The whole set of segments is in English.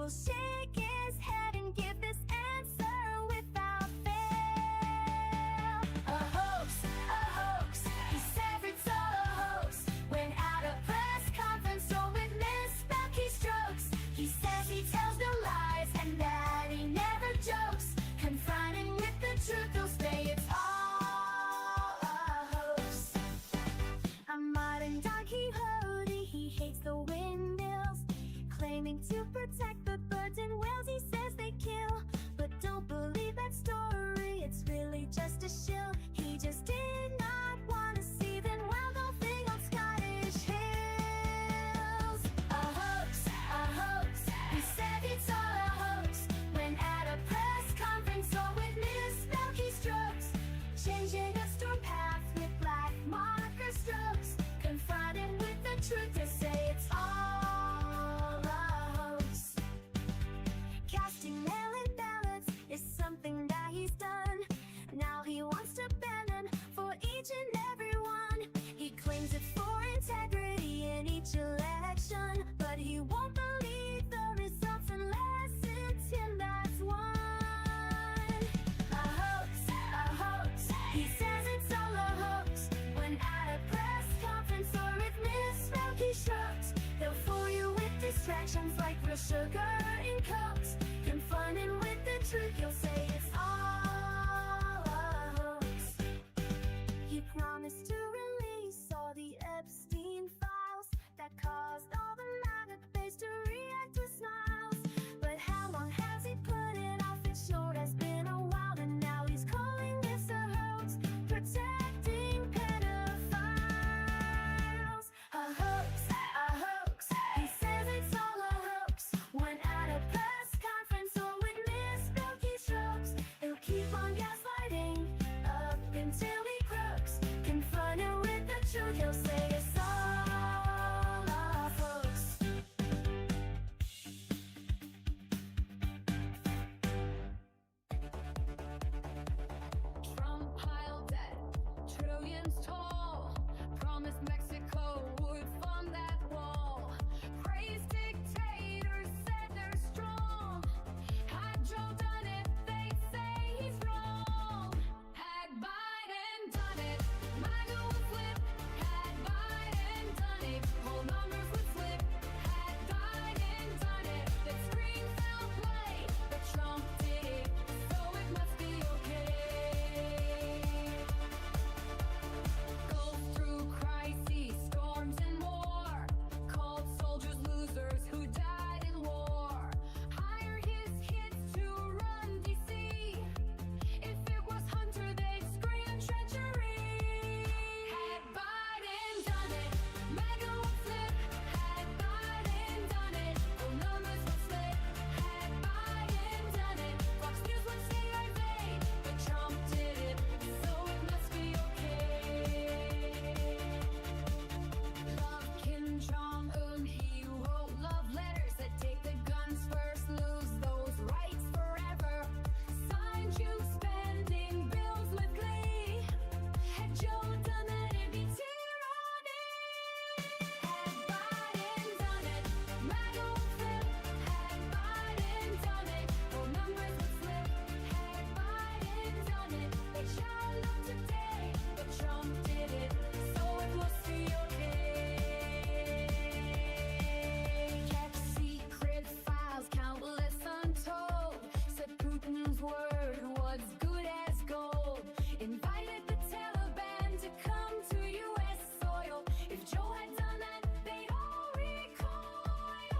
will shake his head and give this answer without fail. A hoax, he says it's all a hoax. When at a press conference or with misspelled keystrokes, he says he tells no lies and that he never jokes. Confronting with the truth, he'll say it's all a hoax. A modern Don Quixote, he hates the windmills, claiming to protect the birds and whales he says they kill. But don't believe that story, it's really just a shill. He just did not want to see them wild golfing on Scottish hills. A hoax, he said it's all a hoax. When at a press conference or with misspelled keystrokes, changing a storm path with black marker strokes. Confronted with the truth, to say it's all a hoax. Casting mail-in ballots is something that he's done. Now he wants to ban them for each and every one. He claims it's for integrity in each election, but he won't believe the results unless it's him that's won. A hoax, he says it's all a hoax. When at a press conference or with misspelled keystrokes, they'll fool you with distractions like real sugar in Cokes. Confronting with the truth, you'll say it's all a hoax. He promised to release all the Epstein files that caused all the MAGA base to react with smiles. But how long has he put it off? It sure has been a while, and now he's calling this a hoax, protecting pedophiles. A hoax, he says it's all a hoax. When at a press conference or with misspelled keystrokes, he'll keep on gaslighting up until he croaks. Confronted with the truth, he'll say it's all a hoax. Trump piled debt, trillions tall. Promised Mexico would fund that wall. Praised dictators, said they're strong. Had Joe done it, they'd say he's wrong. Had Biden done it, MAGA would flip. Had Biden done it, whole numbers would slip. Had Biden done it, that screen fell play. But Trump did it, so it must be okay. Goes through crises, storms, and more. Called soldiers losers who died in war. Hired his kids to run D.C. If it was Hunter, they'd scream treachery. Had Biden done it, MAGA would flip. Had Biden done it, the numbers would slip. Had Biden done it, Fox News would say I made. But Trump did it, so it must be okay. Love Kim Jong-un, he wrote love letters that take the guns first, lose those rights forever. Signed you spending bills with glee. Had Joe done that, it'd be tyranny. Had Biden done it, MAGA would flip. Had Biden done it, whole numbers would slip. Had Biden done it, they shall know today. But Trump did it, so it must be okay. Kept secret files, countless untold. Said Putin's word was good as gold. Invited the Taliban to come to U.S. soil. If Joe had done that, they'd all recoil.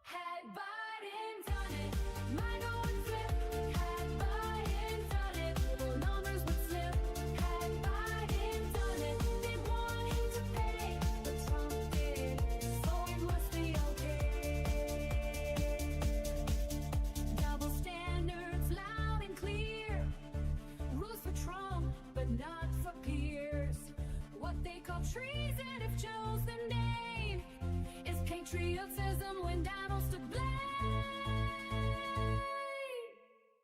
Had Biden done it, MAGA would flip. Had Biden done it, whole numbers would slip. Had Biden done it, they'd want him to pay. But Trump did it, so it must be okay. Double standards loud and clear. Rules for Trump, but not for peers. What they call treason, if Joe's the name, is patriotism when Donald's to blame.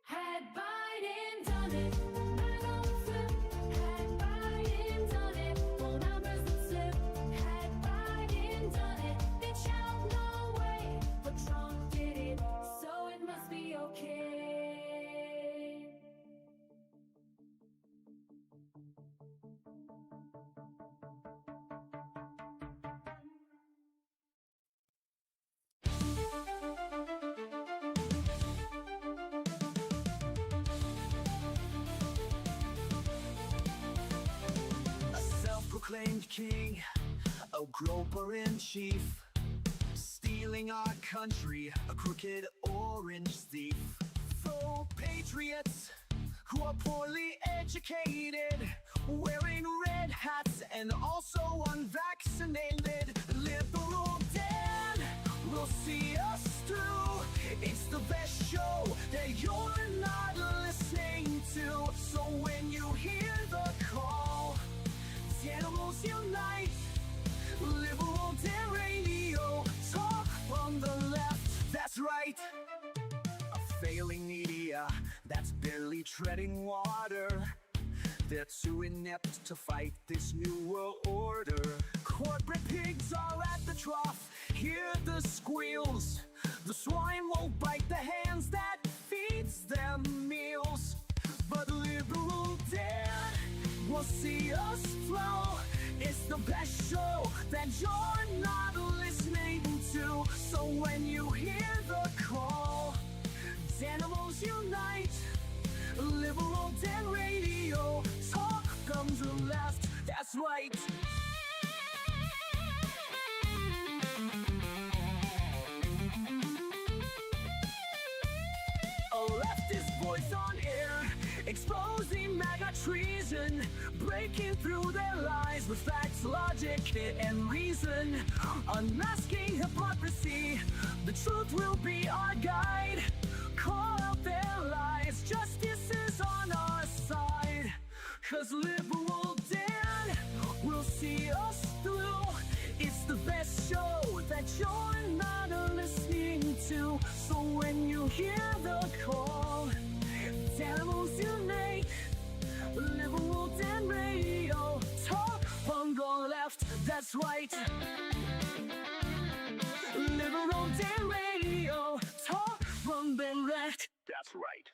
Had Biden done it, MAGA would flip. Had Biden done it, whole numbers would slip. Had Biden done it, they'd shout no way. But Trump did it, named king, a groper in chief, stealing our country, a crooked orange thief. Faux patriots who are poorly educated, wearing red hats and also unvaccinated. Liberal Dan will see us through. It's the best show that you're not listening to. So when you hear the call, the animals unite. Liberal Dan Radio, talk from the left, that's right. A failing media that's barely treading water. They're too inept to fight this new world order. Corporate pigs are at the trough, hear the squeals. The swine won't bite the hands that feeds them meals. But Liberal Dan will see us flow. It's the best show that you're not listening to. So when you hear the call, animals unite. Liberal Dan Radio, talk from the left, that's right. A leftist voice on air, exposing MAGA treason, breaking through their lies with facts, logic, and reason. Unmasking hypocrisy, the truth will be our guide. Call out their lies, justice is on our side. 'Cause Liberal Dan will see us through. It's the best show that you're not listening to. So when you hear the call, animals unite. Liberal Dan Radio, talk from the left, that's right. Liberal Dan Radio, talk from the left, that's right.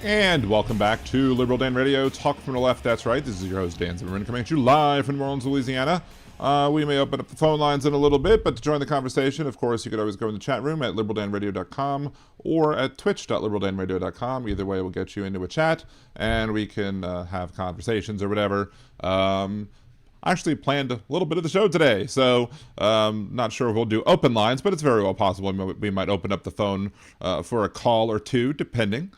And welcome back to Liberal Dan Radio, talk from the left, that's right. This is your host, Dan Zimmerman, coming at you live from New Orleans, Louisiana. We may open up the phone lines in a little bit, but to join the conversation, of course, you could always go in the chat room at liberaldanradio.com or at twitch.liberaldanradio.com. Either way will get you into a chat, and we can have conversations or whatever. I actually planned a little bit of the show today, so not sure if we'll do open lines, but it's very well possible we might open up the phone for a call or two, depending.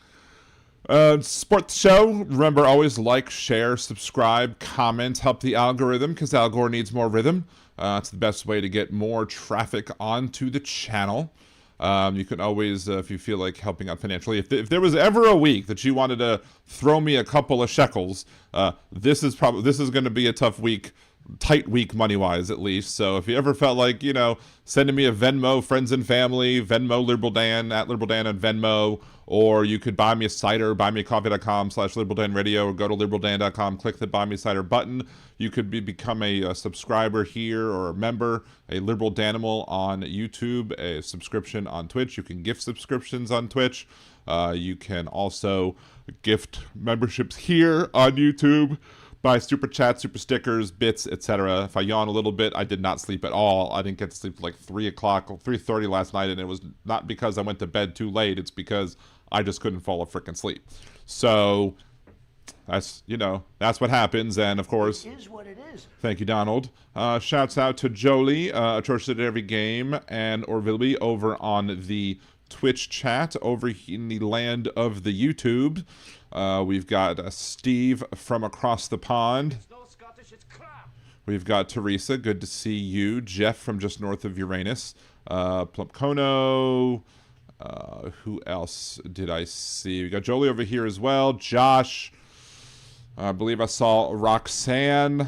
Support the show. Remember, always like, share, subscribe, comment, help the algorithm, because Al Gore needs more rhythm. It's the best way to get more traffic onto the channel. You can always, if you feel like helping out financially, if there was ever a week that you wanted to throw me a couple of shekels, this is going to be a tough week, tight week money-wise at least. So if you ever felt like, sending me a Venmo, friends and family, Venmo Liberal Dan, at Liberal Dan on Venmo, or you could buy me a cider, buymeacoffee.com/liberaldanradio, or go to liberaldan.com, click the Buy Me Cider button. You could become a subscriber here or a member, a Liberal Danimal on YouTube, a subscription on Twitch. You can gift subscriptions on Twitch. You can also gift memberships here on YouTube. Buy super chats, super stickers, bits, etc. If I yawn a little bit, I did not sleep at all. I didn't get to sleep till like 3 o'clock or 3:30 last night, and it was not because I went to bed too late. It's because I just couldn't fall asleep. So that's what happens. And of course, it is what it is. Thank you, Donald. Shouts out to Jolie, Atrocious at Every Game, and Orvilby over on the Twitch chat over in the land of the YouTube. We've got Steve from across the pond. We've got Teresa, good to see you. Jeff from just north of Uranus. Plumpcono. Who else did I see? We got Jolie over here as well. Josh. I believe I saw Roxanne.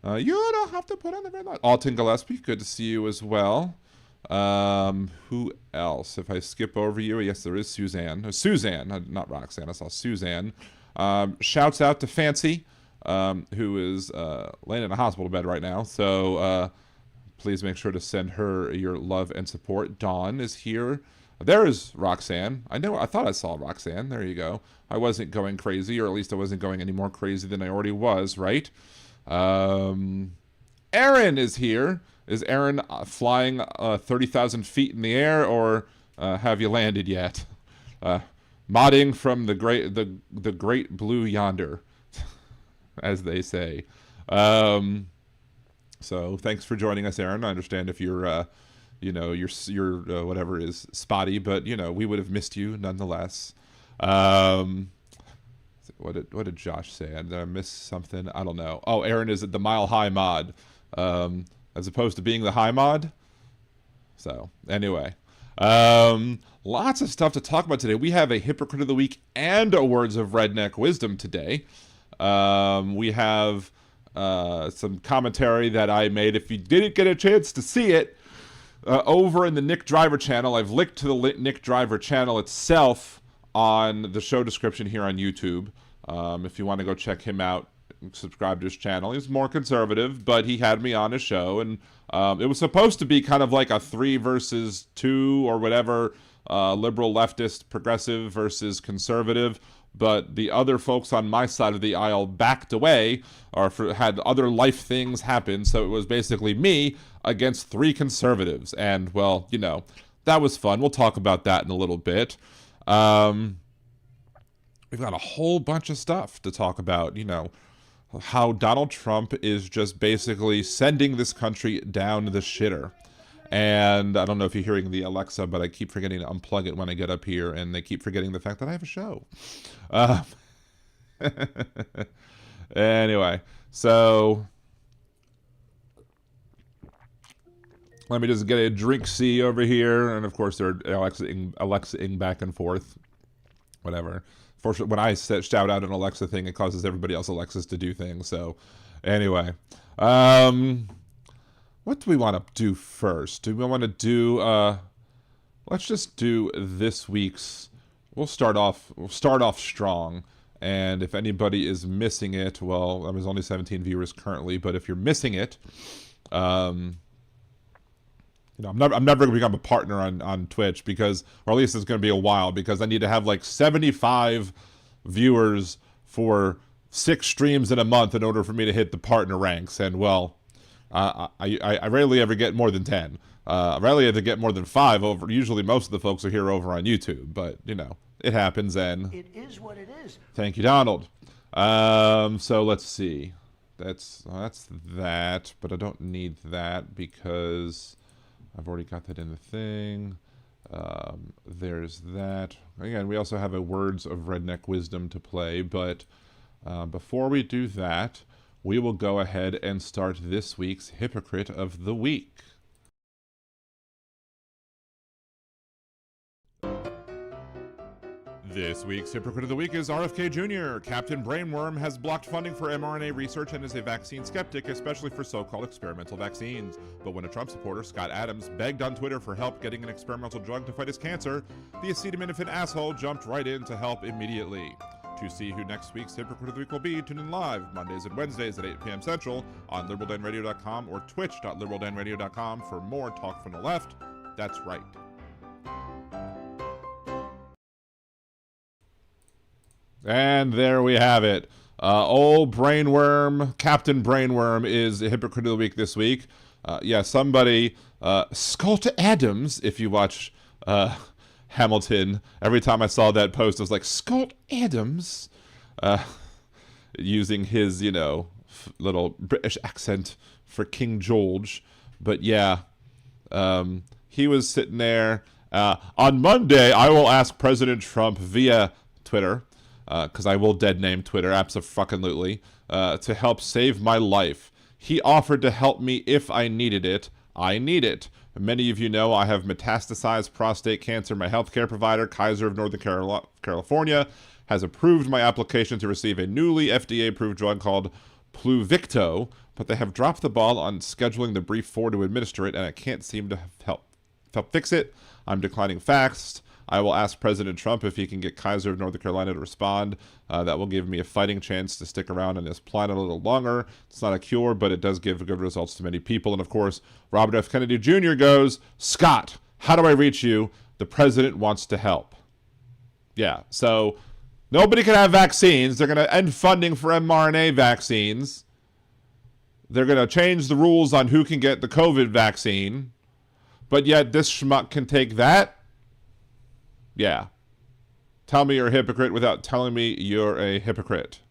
You don't have to put on the red light. Alton Gillespie, good to see you as well. Who else? If I skip over you, yes, there is Suzanne. Suzanne, not Roxanne. I saw Suzanne. Shouts out to Fancy, who is laying in a hospital bed right now. So please make sure to send her your love and support. Dawn is here. There is Roxanne. I thought I saw Roxanne. There you go. I wasn't going crazy, or at least I wasn't going any more crazy than I already was, right? Aaron is here. Is Aaron flying 30,000 feet in the air, or have you landed yet? Modding from the great blue yonder, as they say. So thanks for joining us, Aaron. I understand if you're your whatever is spotty, but we would have missed you nonetheless. What did Josh say? Did I miss something? I don't know. Oh, Aaron is at the Mile High mod, as opposed to being the high mod. So anyway, lots of stuff to talk about today. We have a Hypocrite of the Week and a Words of Redneck Wisdom today. We have some commentary that I made. If you didn't get a chance to see it, over in the Nick Driver channel, I've linked to the Nick Driver channel itself on the show description here on YouTube. If you want to go check him out, subscribe to his channel. He's more conservative, but he had me on his show, and it was supposed to be kind of like a 3 versus 2 or whatever, liberal, leftist, progressive versus conservative. But the other folks on my side of the aisle backed away or had other life things happen. So it was basically me against 3 conservatives. And, well, that was fun. We'll talk about that in a little bit. We've got a whole bunch of stuff to talk about, how Donald Trump is just basically sending this country down the shitter. And I don't know if you're hearing the Alexa, but I keep forgetting to unplug it when I get up here, and they keep forgetting the fact that I have a show. Anyway, so let me just get a drink C over here, and of course they're Alexa-ing back and forth, whatever. Fortunately, when I shout out an Alexa thing, it causes everybody else Alexas to do things. So anyway, what do we want to do first? Do we want to do, let's just do this week's, we'll start off strong. And if anybody is missing it, well, there's only 17 viewers currently, but if you're missing it, I'm never going to become a partner on Twitch because, or at least it's going to be a while, because I need to have like 75 viewers for 6 streams in a month in order for me to hit the partner ranks. And well, I rarely ever get more than 10. I rarely ever get more than 5 over. Usually most of the folks are here over on YouTube, but it happens, and it is what it is. Thank you, Donald. So let's see. That's that, but I don't need that because I've already got that in the thing. There's that. Again, we also have a Words of Redneck Wisdom to play, but before we do that, we will go ahead and start this week's Hypocrite of the Week. This week's Hypocrite of the Week is RFK Jr. Captain Brainworm has blocked funding for mRNA research and is a vaccine skeptic, especially for so-called experimental vaccines. But when a Trump supporter, Scott Adams, begged on Twitter for help getting an experimental drug to fight his cancer, the acetaminophen asshole jumped right in to help immediately. To see who next week's Hypocrite of the Week will be, tune in live Mondays and Wednesdays at 8 p.m. Central on liberaldanradio.com or twitch.liberaldanradio.com for more talk from the left. That's right. And there we have it. Old Brainworm, Captain Brainworm is a Hypocrite of the Week this week. Somebody, Scott Adams, if you watch Hamilton, every time I saw that post, I was like, Scott Adams, using his, little British accent for King George. But yeah, he was sitting there. On Monday, I will ask President Trump via Twitter, because I will dead name Twitter, abso-fucking-lutely, to help save my life. He offered to help me if I needed it. I need it. Many of you know I have metastasized prostate cancer. My healthcare provider, Kaiser of Northern California, has approved my application to receive a newly FDA-approved drug called Pluvicto, but they have dropped the ball on scheduling the brief for to administer it, and I can't seem to help fix it. I'm declining fast. I will ask President Trump if he can get Kaiser of North Carolina to respond. That will give me a fighting chance to stick around on this planet a little longer. It's not a cure, but it does give good results to many people. And of course, Robert F. Kennedy Jr. goes, Scott, how do I reach you? The president wants to help. Yeah, so nobody can have vaccines. They're going to end funding for mRNA vaccines. They're going to change the rules on who can get the COVID vaccine. But yet this schmuck can take that? Yeah. Tell me you're a hypocrite without telling me you're a hypocrite.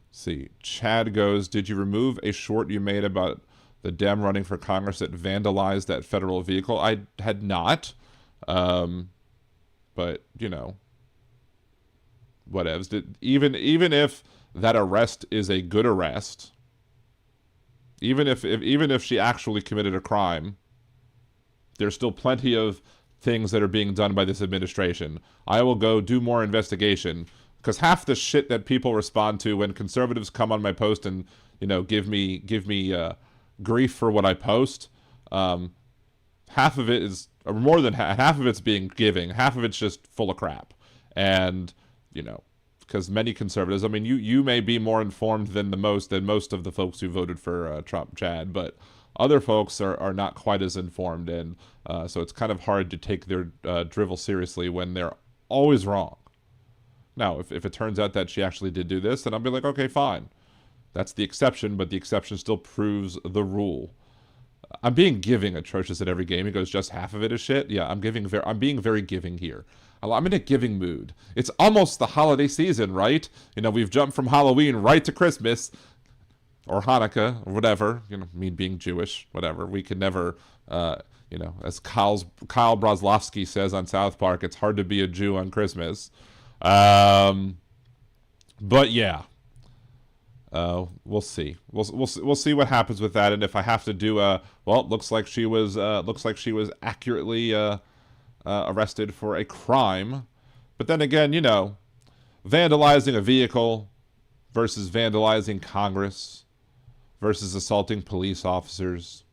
Let's see. Chad goes, did you remove a short you made about the Dem running for Congress that vandalized that federal vehicle? I had not. But, you know, whatevs. Even if that arrest is a good arrest, even if she actually committed a crime, there's still plenty of things that are being done by this administration. I will go do more investigation, because half the shit that people respond to when conservatives come on my post and, you know, give me grief for what I post, half of it is, or more than half of it's being giving, half of it's just full of crap. And, you know, because many conservatives, I mean, you may be more informed than most of the folks who voted for Trump, Chad, but other folks are not quite as informed, and so it's kind of hard to take their drivel seriously when they're always wrong. Now, if it turns out that she actually did do this, then I'll be like, okay, fine. That's the exception, but the exception still proves the rule. I'm being giving atrocious at every game. He goes, just half of it is shit? Yeah, I'm being very giving here. I'm in a giving mood. It's almost the holiday season, right? You know, we've jumped from Halloween right to Christmas, or Hanukkah, or whatever. You know, me being Jewish, whatever. We can never, you know, as Kyle Brozlovsky says on South Park, it's hard to be a Jew on Christmas. But yeah, we'll see. We'll see what happens with that, and if I have to do well, it looks like she was accurately arrested for a crime. But then again, you know, vandalizing a vehicle versus vandalizing Congress versus assaulting police officers.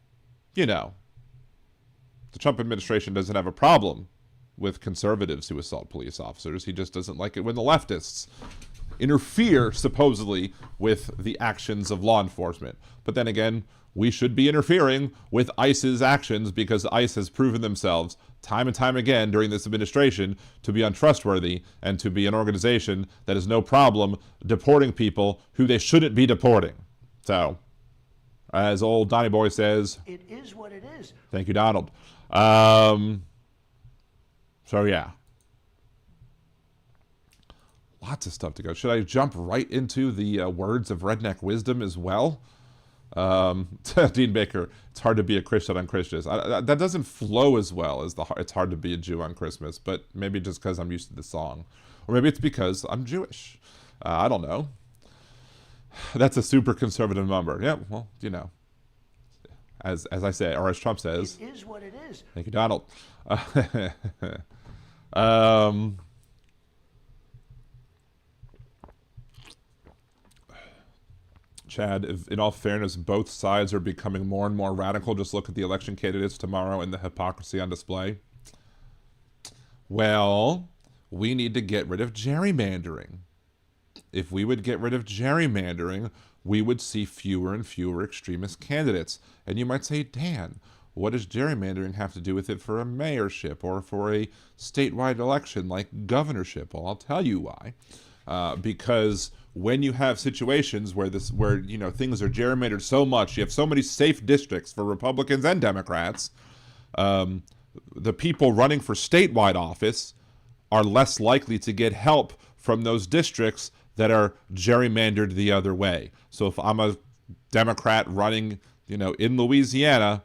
You know, the Trump administration doesn't have a problem with conservatives who assault police officers. He just doesn't like it when the leftists interfere, supposedly, with the actions of law enforcement. But then again, we should be interfering with ICE's actions, because ICE has proven themselves time and time again during this administration to be untrustworthy and to be an organization that has no problem deporting people who they shouldn't be deporting. So, as old Donnie Boy says, it is what it is. Thank you, Donald. So yeah. Lots of stuff to go. Should I jump right into the Words of Redneck Wisdom as well? Dean Baker, it's hard to be a Christian on Christmas. That doesn't flow as well as it's hard to be a Jew on Christmas, but maybe just because I'm used to the song. Or maybe it's because I'm Jewish. I don't know. That's a super conservative number. Yeah, well, you know. As I say, or as Trump says. It is what it is. Thank you, Donald. Chad, in all fairness, both sides are becoming more and more radical. Just look at the election candidates tomorrow and the hypocrisy on display. Well, we need to get rid of gerrymandering. If we would get rid of gerrymandering, we would see fewer and fewer extremist candidates. And you might say, Dan, what does gerrymandering have to do with it for a mayorship or for a statewide election like governorship? Well, I'll tell you why. Because when you have situations where you know, things are gerrymandered so much, you have so many safe districts for Republicans and Democrats, the people running for statewide office are less likely to get help from those districts that are gerrymandered the other way. So if I'm a Democrat running, you know, in Louisiana,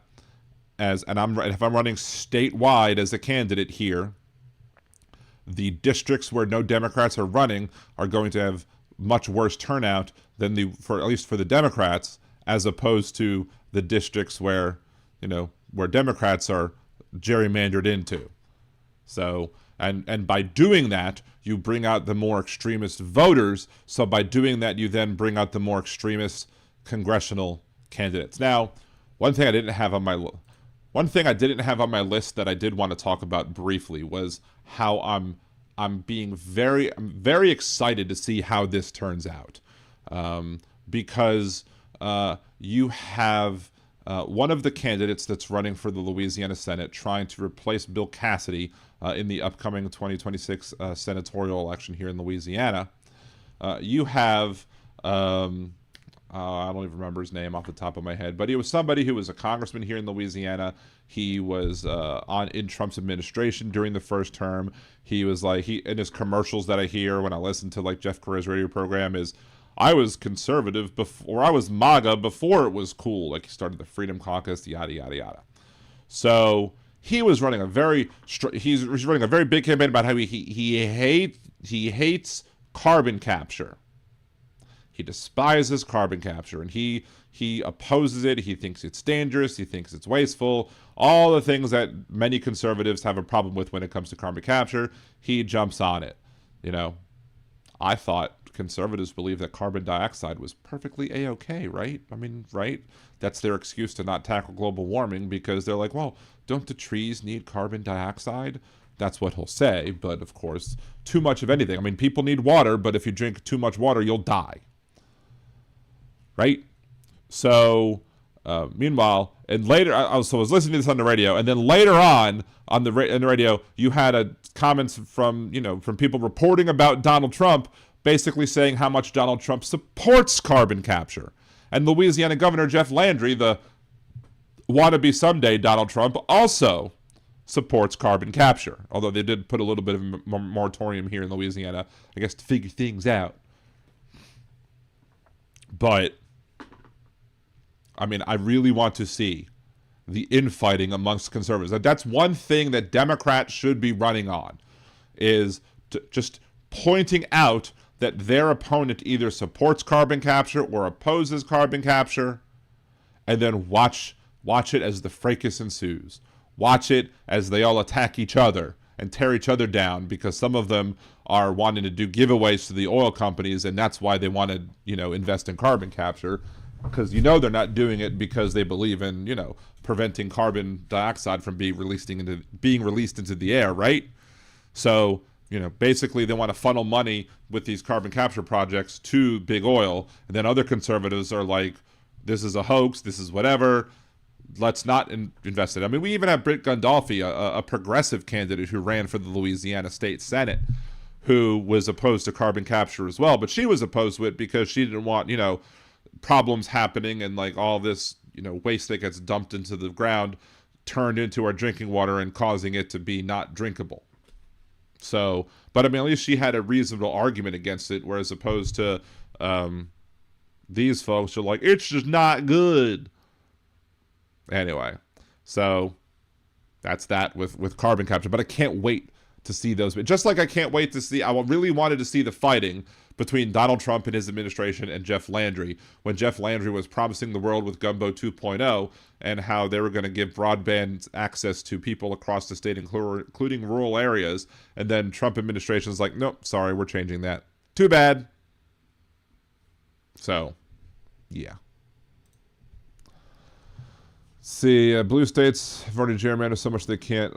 if I'm running statewide as a candidate here, the districts where no Democrats are running are going to have much worse turnout than at least for the Democrats, as opposed to the districts where, where Democrats are gerrymandered into. So, and by doing that, you bring out the more extremist voters. So by doing that, you then bring out the more extremist congressional candidates. Now, one thing I didn't have on my list that I did want to talk about briefly was how I'm very excited to see how this turns out, because you have one of the candidates that's running for the Louisiana Senate trying to replace Bill Cassidy in the upcoming 2026 senatorial election here in Louisiana. You have, I don't even remember his name off the top of my head, but he was somebody who was a congressman here in Louisiana. He was in Trump's administration during the first term. He was like, in his commercials that I hear when I listen to like Jeff Correa's radio program is, I was conservative before, I was MAGA before it was cool. Like he started the Freedom Caucus, yada, yada, yada. So he was running he's running a very big campaign about how he hates carbon capture. He despises carbon capture, and he opposes it. He thinks it's dangerous. He thinks it's wasteful. All the things that many conservatives have a problem with when it comes to carbon capture, he jumps on it. I thought conservatives believe that carbon dioxide was perfectly A-okay, right? I mean, right? That's their excuse to not tackle global warming, because they're like, well, don't the trees need carbon dioxide? That's what he'll say, but of course, too much of anything. I mean, people need water, but if you drink too much water, you'll die. Right? So, meanwhile, and later, I was listening to this on the radio, and then later on the radio, you had comments from people reporting about Donald Trump, basically saying how much Donald Trump supports carbon capture. And Louisiana Governor Jeff Landry, the wannabe someday Donald Trump, also supports carbon capture. Although they did put a little bit of a moratorium here in Louisiana, I guess, to figure things out. But, I mean, I really want to see the infighting amongst conservatives. That's one thing that Democrats should be running on, is just pointing out that their opponent either supports carbon capture or opposes carbon capture, and then watch it as the fracas ensues. Watch it as they all attack each other and tear each other down, because some of them are wanting to do giveaways to the oil companies, and that's why they want to, invest in carbon capture, because they're not doing it because they believe in, preventing carbon dioxide from being released into the air, right? So, basically they want to funnel money with these carbon capture projects to big oil, and then other conservatives are like, this is a hoax, this is whatever, let's not invest in it. I mean, we even have Britt Gandolfi, a progressive candidate who ran for the Louisiana State Senate, who was opposed to carbon capture as well, but she was opposed to it because she didn't want, problems happening and like all this, waste that gets dumped into the ground turned into our drinking water and causing it to be not drinkable. So, but I mean, at least she had a reasonable argument against it, whereas opposed to these folks are like, it's just not good. Anyway, so that's that with carbon capture. But I can't wait to see those. Just like I can't wait to see, I really wanted to see the fighting between Donald Trump and his administration and Jeff Landry, when Jeff Landry was promising the world with Gumbo 2.0 and how they were going to give broadband access to people across the state, including rural areas. And then Trump administration is like, nope, sorry, we're changing that. Too bad. So, yeah. See, blue states have already gerrymandered so much they can't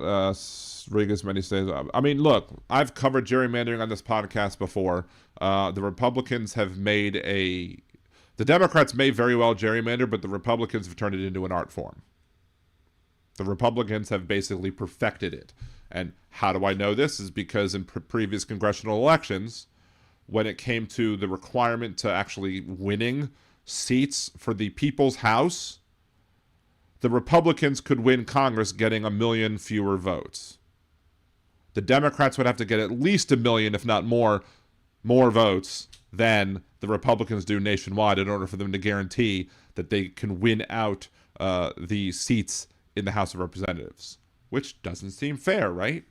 rig as many states. I mean, look, I've covered gerrymandering on this podcast before. The Republicans have the Democrats may very well gerrymander, but the Republicans have turned it into an art form. The Republicans have basically perfected it. And how do I know this? Is because in previous congressional elections, when it came to the requirement to actually winning seats for the People's House, the Republicans could win Congress getting 1 million fewer votes. The Democrats would have to get at least 1 million, if not more votes than the Republicans do nationwide in order for them to guarantee that they can win out the seats in the House of Representatives, which doesn't seem fair, right?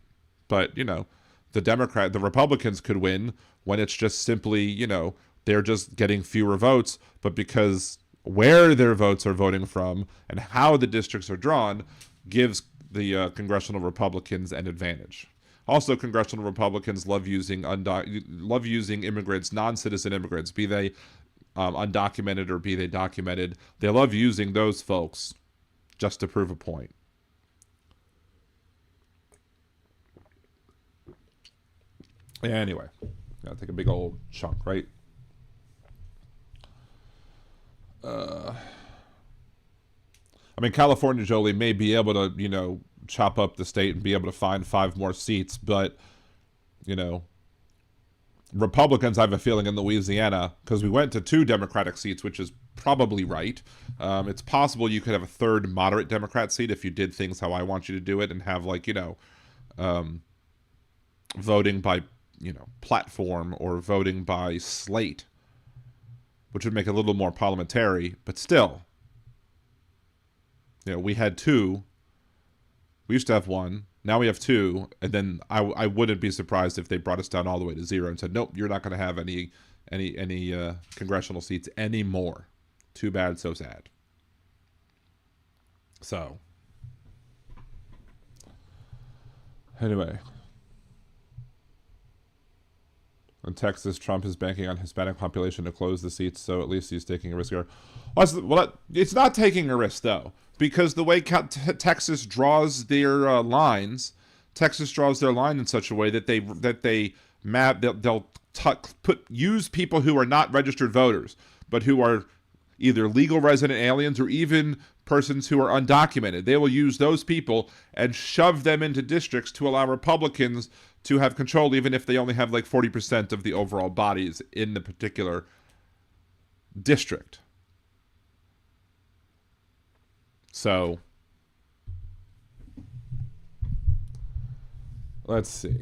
But, the Republicans could win when it's just simply, they're just getting fewer votes, but because where their votes are voting from, and how the districts are drawn gives the congressional Republicans an advantage. Also, congressional Republicans love using immigrants, non-citizen immigrants, be they undocumented or be they documented. They love using those folks just to prove a point. Anyway, gotta take a big old chunk, right? I mean, California, Jolie, may be able to, you know, chop up the state and be able to find 5 more seats, but, you know, Republicans, I have a feeling, in Louisiana, because we went to 2 Democratic seats, which is probably right. It's possible you could have a 3rd moderate Democrat seat if you did things how I want you to do it and have, like, you know, voting by, you know, platform or voting by slate, which would make it a little more parliamentary, but still, you know, we had 2. We used to have 1. Now we have 2. And then I wouldn't be surprised if they brought us down all the way to 0 and said, nope, you're not going to have any congressional seats anymore. Too bad, so sad. So, anyway. In Texas, Trump is banking on Hispanic population to close the seats, so at least he's taking a risk here. Well, it's not taking a risk, though, because the way Texas draws their lines, Texas draws their line in such a way that they'll use people who are not registered voters, but who are either legal resident aliens or even persons who are undocumented. They will use those people and shove them into districts to allow Republicans to have control, even if they only have like 40% of the overall bodies in the particular district. So, let's see.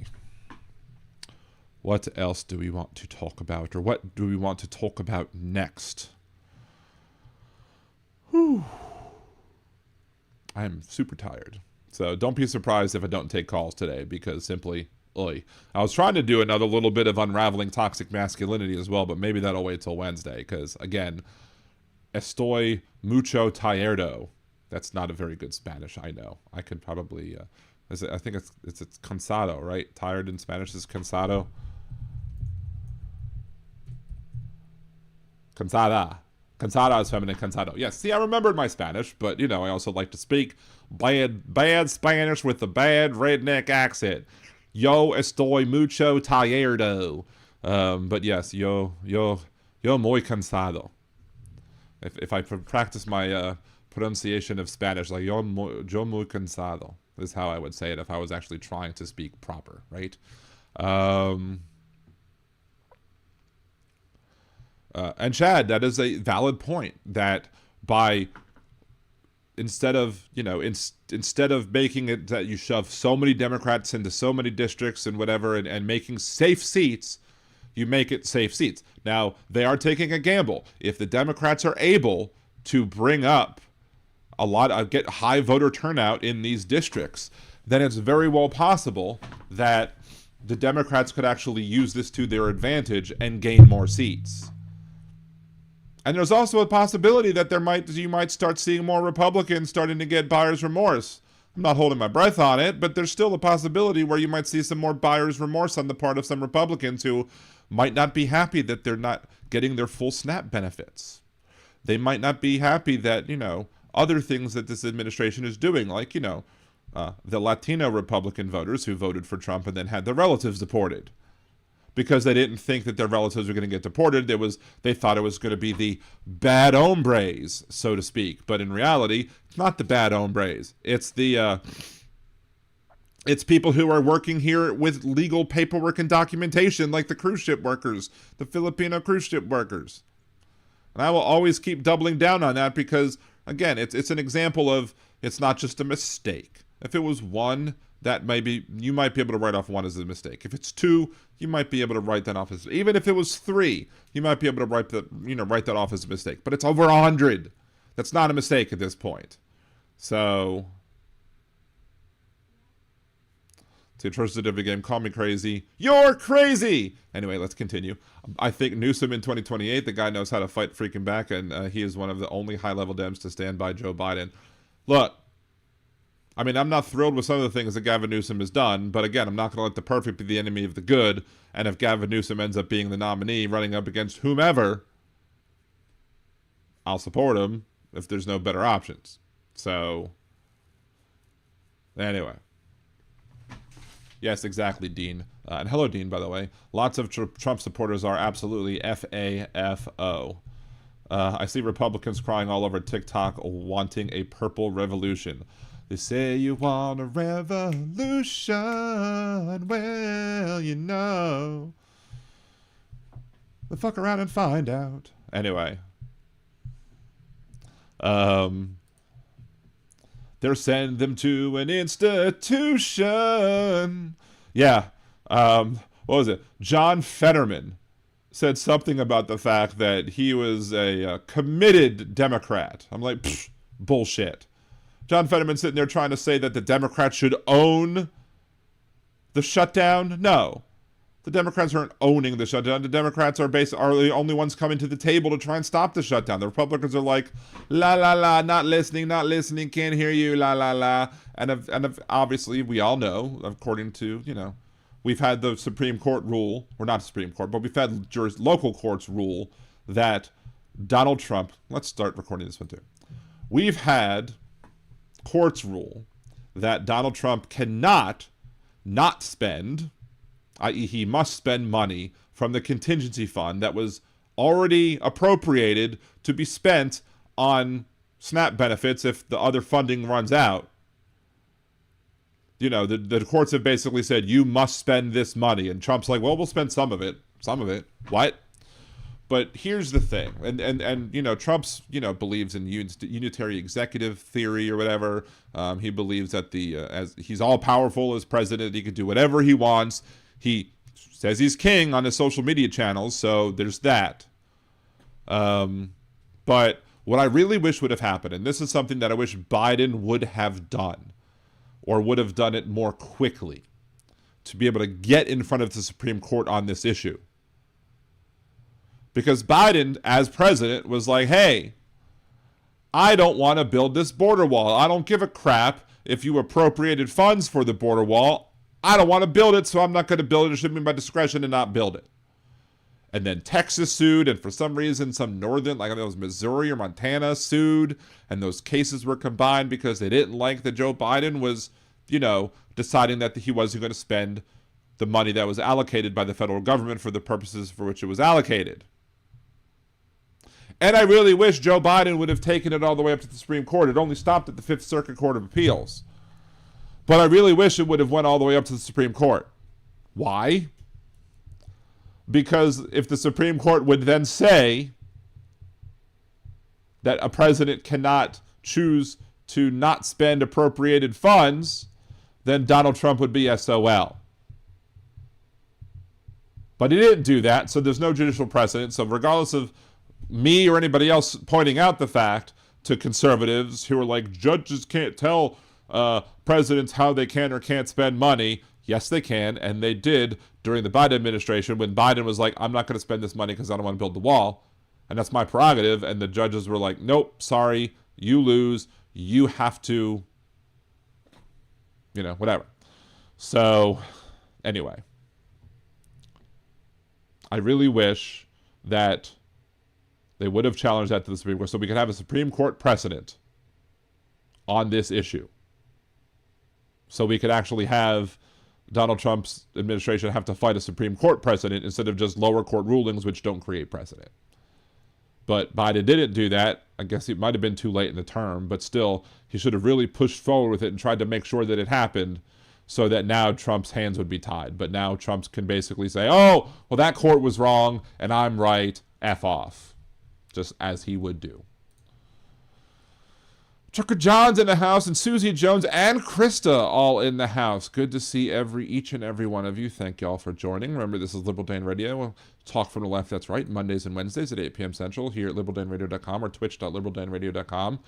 What else do we want to talk about? Or what do we want to talk about next? Whew. I'm super tired. So don't be surprised if I don't take calls today, because simply, I was trying to do another little bit of unraveling toxic masculinity as well, but maybe that'll wait till Wednesday, because, again, estoy mucho tired. That's not a very good Spanish, I know. I could probably, I think it's cansado, right? Tired in Spanish is cansado. Cansada. Cansada is feminine, cansado. Yes, see, I remembered my Spanish, but, you know, I also like to speak bad Spanish with a bad redneck accent. Yo estoy mucho tired. But yes, yo muy cansado. If I practice my pronunciation of Spanish, like yo muy cansado is how I would say it if I was actually trying to speak proper, right? And Chad, that is a valid point, that by instead of making it that you shove so many Democrats into so many districts and whatever and making safe seats, you make it safe seats. Now, they are taking a gamble. If the Democrats are able to bring up get high voter turnout in these districts, then it's very well possible that the Democrats could actually use this to their advantage and gain more seats. And there's also a possibility that you might start seeing more Republicans starting to get buyer's remorse. I'm not holding my breath on it, but there's still a possibility where you might see some more buyer's remorse on the part of some Republicans who might not be happy that they're not getting their full SNAP benefits. They might not be happy that, other things that this administration is doing, like, the Latino Republican voters who voted for Trump and then had their relatives deported. Because they didn't think that their relatives were going to get deported. They thought it was going to be the bad hombres, so to speak. But in reality, it's not the bad hombres. It's it's people who are working here with legal paperwork and documentation, like the cruise ship workers, the Filipino cruise ship workers. And I will always keep doubling down on that because, again, it's an example of it's not just a mistake. If it was one, you might be able to write off one as a mistake. If it's two, you might be able to write that off as, even if it was three, you might be able to write that off as a mistake. But it's over 100. That's not a mistake at this point. So It's the atrocity of the game. Call me crazy. You're crazy! Anyway, let's continue. I think Newsom in 2028, the guy knows how to fight freaking back, and he is one of the only high-level Dems to stand by Joe Biden. Look, I mean, I'm not thrilled with some of the things that Gavin Newsom has done, but again, I'm not going to let the perfect be the enemy of the good, and if Gavin Newsom ends up being the nominee running up against whomever, I'll support him if there's no better options. So, anyway. Yes, exactly, Dean. And hello, Dean, by the way. Lots of Trump supporters are absolutely FAFO. I see Republicans crying all over TikTok wanting a purple revolution. They say you want a revolution. Well, you know. Fuck around and find out. Anyway. They're sending them to an institution. Yeah. What was it? John Fetterman said something about the fact that he was a committed Democrat. I'm like, bullshit. John Fetterman sitting there trying to say that the Democrats should own the shutdown? No. The Democrats aren't owning the shutdown. The Democrats are the only ones coming to the table to try and stop the shutdown. The Republicans are like, la, la, la, not listening, can't hear you, la, la, la. And obviously, we all know, according to, we've had the Supreme Court rule, or not Supreme Court, but we've had local courts rule that Donald Trump, let's start recording this one too. We've had courts rule that Donald Trump cannot not spend, i.e. he must spend money from the contingency fund that was already appropriated to be spent on SNAP benefits if the other funding runs out. The courts have basically said, you must spend this money. And Trump's like, well, we'll spend some of it. Some of it. What? But here's the thing, and Trump's believes in unitary executive theory or whatever. He believes that as he's all powerful as president, he can do whatever he wants. He says he's king on his social media channels, so there's that. But what I really wish would have happened, and this is something that I wish Biden would have done, or would have done it more quickly, to be able to get in front of the Supreme Court on this issue. Because Biden, as president, was like, hey, I don't want to build this border wall. I don't give a crap if you appropriated funds for the border wall. I don't want to build it, so I'm not going to build it. It should be my discretion to not build it. And then Texas sued, and for some reason, some northern, like I think it was Missouri or Montana, sued, and those cases were combined because they didn't like that Joe Biden was, deciding that he wasn't going to spend the money that was allocated by the federal government for the purposes for which it was allocated. And I really wish Joe Biden would have taken it all the way up to the Supreme Court. It only stopped at the Fifth Circuit Court of Appeals. But I really wish it would have went all the way up to the Supreme Court. Why? Because if the Supreme Court would then say that a president cannot choose to not spend appropriated funds, then Donald Trump would be SOL. But he didn't do that, so there's no judicial precedent. So regardless of me or anybody else pointing out the fact to conservatives who are like, judges can't tell presidents how they can or can't spend money. Yes, they can, and they did during the Biden administration when Biden was like, I'm not going to spend this money because I don't want to build the wall, and that's my prerogative, and the judges were like, nope, sorry, you lose, you have to, whatever. So, anyway, I really wish that they would have challenged that to the Supreme Court so we could have a Supreme Court precedent on this issue. So we could actually have Donald Trump's administration have to fight a Supreme Court precedent instead of just lower court rulings, which don't create precedent. But Biden didn't do that. I guess it might have been too late in the term, but still, he should have really pushed forward with it and tried to make sure that it happened so that now Trump's hands would be tied. But now Trump can basically say, oh, well, that court was wrong and I'm right, F off. Just as he would do. Trucker John's in the house, and Susie Jones and Krista all in the house. Good to see each and every one of you. Thank y'all for joining. Remember, this is Liberal Dan Radio. We'll talk from the left, that's right, Mondays and Wednesdays at 8 p.m. Central here at liberaldanradio.com or twitch.liberaldanradio.com.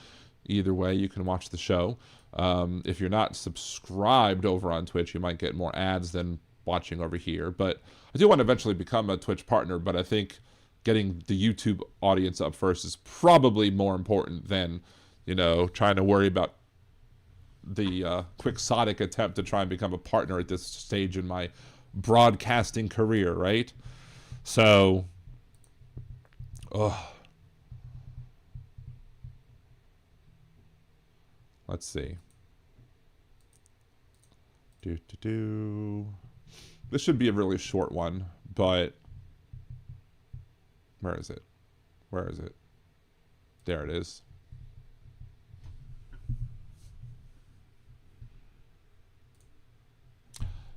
Either way, you can watch the show. If you're not subscribed over on Twitch, you might get more ads than watching over here. But I do want to eventually become a Twitch partner, but I think getting the YouTube audience up first is probably more important than, you know, trying to worry about the quixotic attempt to try and become a partner at this stage in my broadcasting career, right? So, let's see. This should be a really short one, but where is it? Where is it? There it is.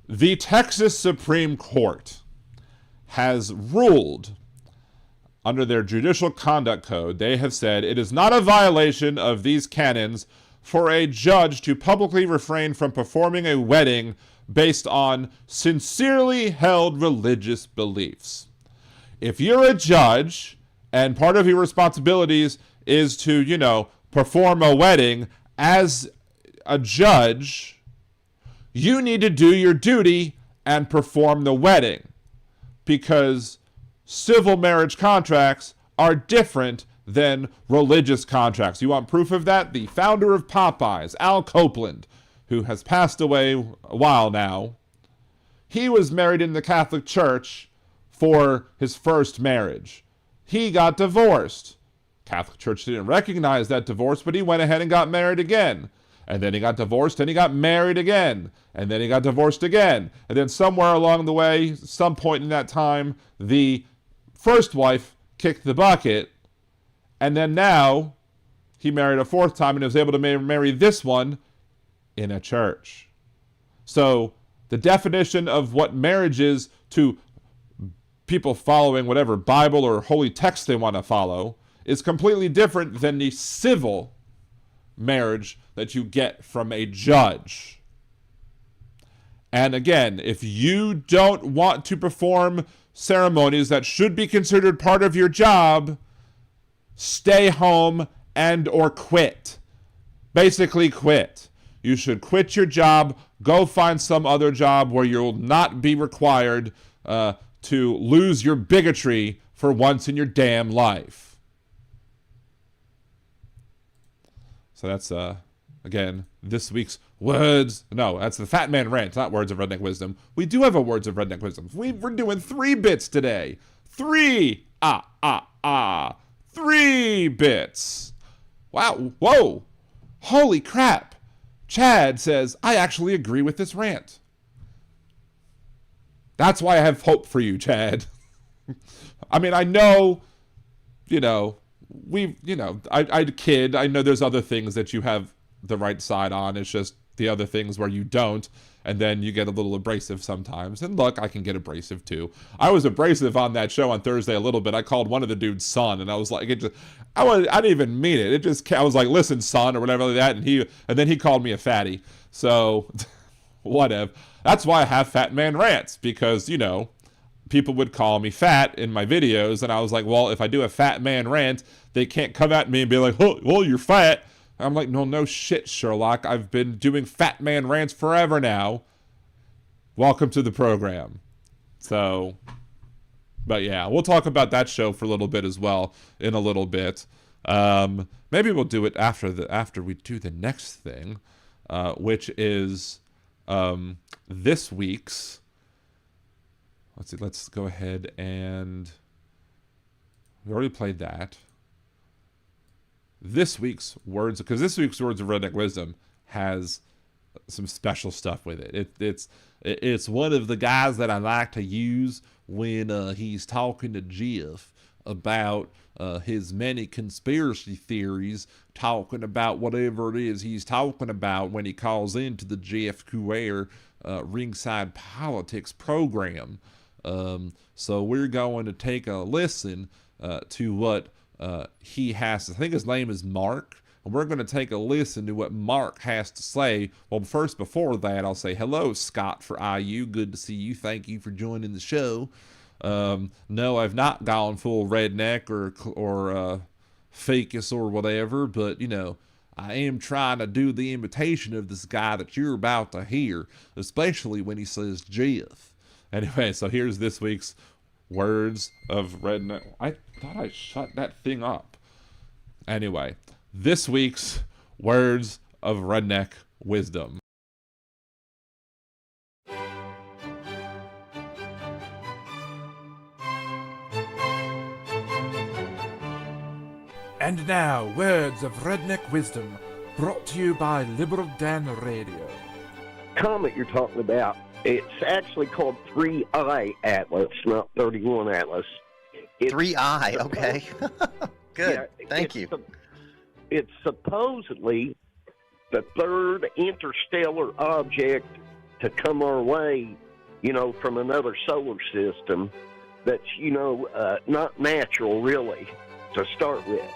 The Texas Supreme Court has ruled under their Judicial Conduct Code, they have said it is not a violation of these canons for a judge to publicly refrain from performing a wedding based on sincerely held religious beliefs. If you're a judge and part of your responsibilities is to, you know, perform a wedding as a judge, you need to do your duty and perform the wedding, because civil marriage contracts are different than religious contracts. You want proof of that? The founder of Popeyes, Al Copeland, who has passed away a while now, he was married in the Catholic Church for his first marriage. He got divorced. Catholic Church didn't recognize that divorce, but he went ahead and got married again. And then he got divorced and he got married again. And then he got divorced again. And then somewhere along the way, some point in that time, the first wife kicked the bucket. And then now he married a fourth time and was able to marry this one in a church. So the definition of what marriage is to people following whatever Bible or holy text they want to follow is completely different than the civil marriage that you get from a judge. And again, if you don't want to perform ceremonies that should be considered part of your job, stay home and or quit. Basically quit. You should quit your job, go find some other job where you'll not be required to lose your bigotry for once in your damn life. So that's, again, this week's words. No, that's the Fat Man Rant, not Words of Redneck Wisdom. We do have a Words of Redneck Wisdom. We're doing 3 bits today. 3 bits. Wow, whoa, holy crap. Chad says, I actually agree with this rant. That's why I have hope for you, Chad. I mean, I know, I kid. I know there's other things that you have the right side on. It's just the other things where you don't, and then you get a little abrasive sometimes. And look, I can get abrasive too. I was abrasive on that show on Thursday a little bit. I called one of the dudes son, and I was like, I didn't even mean it. I was like, listen, son, or whatever like that, and then he called me a fatty. So, whatever. That's why I have Fat Man Rants, because, people would call me fat in my videos, and I was like, well, if I do a Fat Man Rant, they can't come at me and be like, oh, well, you're fat. I'm like, no shit, Sherlock. I've been doing Fat Man Rants forever now. Welcome to the program. So, but yeah, we'll talk about that show for a little bit as well in a little bit. Maybe we'll do it after we do the next thing, which is this week's. Let's see. Let's go ahead and we already played that. This week's words, because this week's Words of Redneck Wisdom has some special stuff with it. It's one of the guys that I like to use when he's talking to Jeff about his many conspiracy theories, talking about whatever it is he's talking about when he calls into the Jeff Couare Ringside Politics program. So we're going to take a listen to what he has to. I think his name is Mark. And we're going to take a listen to what Mark has to say. Well, first, before that, I'll say hello, Scott for IU. Good to see you. Thank you for joining the show. No, I've not gone full redneck or facus or whatever, but I am trying to do the imitation of this guy that you're about to hear, especially when he says Jeff. Anyway, so here's this week's Words of Redneck. I thought I shut that thing up. Anyway, this week's Words of Redneck Wisdom. And now, Words of Redneck Wisdom, brought to you by Liberal Dan Radio. Comet you're talking about, it's actually called 3i Atlas, not 31 Atlas. It's 3i, okay. Good, thank you. It's supposedly the third interstellar object to come our way, from another solar system that's, not natural, really, to start with.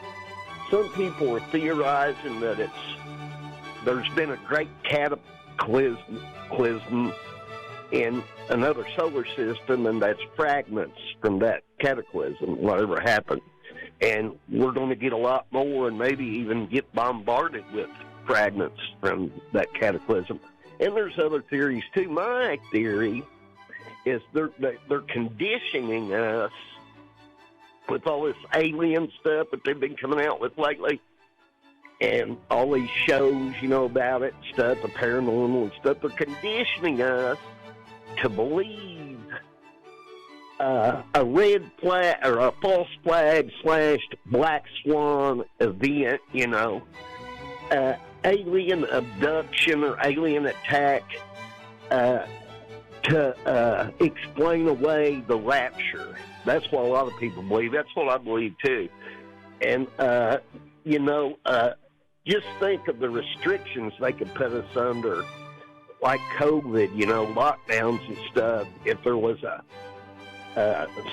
Some people are theorizing that there's been a great cataclysm in another solar system, and that's fragments from that cataclysm, whatever happened. And we're going to get a lot more and maybe even get bombarded with fragments from that cataclysm. And there's other theories, too. My theory is they're conditioning us with all this alien stuff that they've been coming out with lately, and all these shows, about it, stuff, the paranormal and stuff. They're conditioning us to believe a red flag or a false flag / black swan event, alien abduction or alien attack to explain away the rapture. That's what a lot of people believe. That's what I believe, too. And, just think of the restrictions they could put us under, like COVID, lockdowns and stuff, if there was a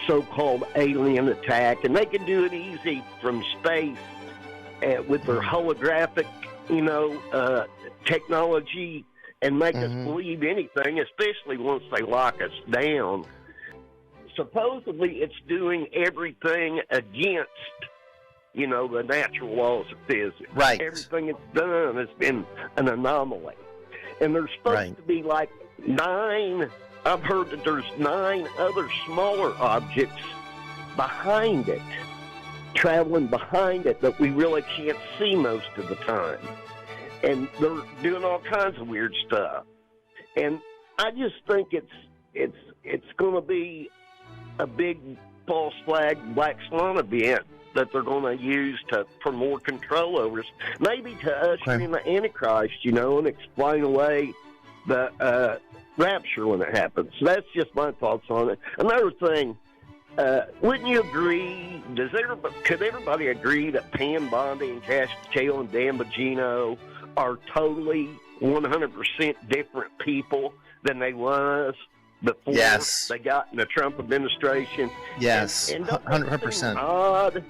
so-called alien attack. And they could do it easy from space with their holographic, technology and make us believe anything, especially once they lock us down. Supposedly it's doing everything against, the natural laws of physics. Right. Everything it's done has been an anomaly. And there's supposed to be like 9, I've heard that there's 9 other smaller objects behind it, traveling behind it, that we really can't see most of the time. And they're doing all kinds of weird stuff. And I just think it's going to be a big false flag black swan event that they're going to use for more control over us. Maybe to usher in the Antichrist, and explain away the rapture when it happens. So that's just my thoughts on it. Another thing, wouldn't you agree, could everybody agree that Pam Bondi and Cash Patel and Dan Bongino are totally 100% different people than they was before they got in the Trump administration? Yes, and 100%. Odd.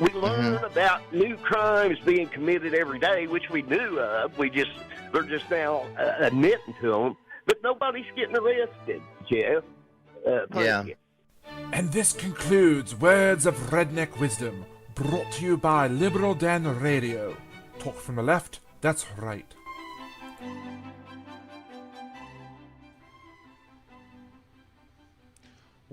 We learn about new crimes being committed every day, which we knew of. They're just now admitting to them, but nobody's getting arrested, Jeff. Thank you. And this concludes Words of Redneck Wisdom, brought to you by Liberal Dan Radio. Talk from the left, that's right.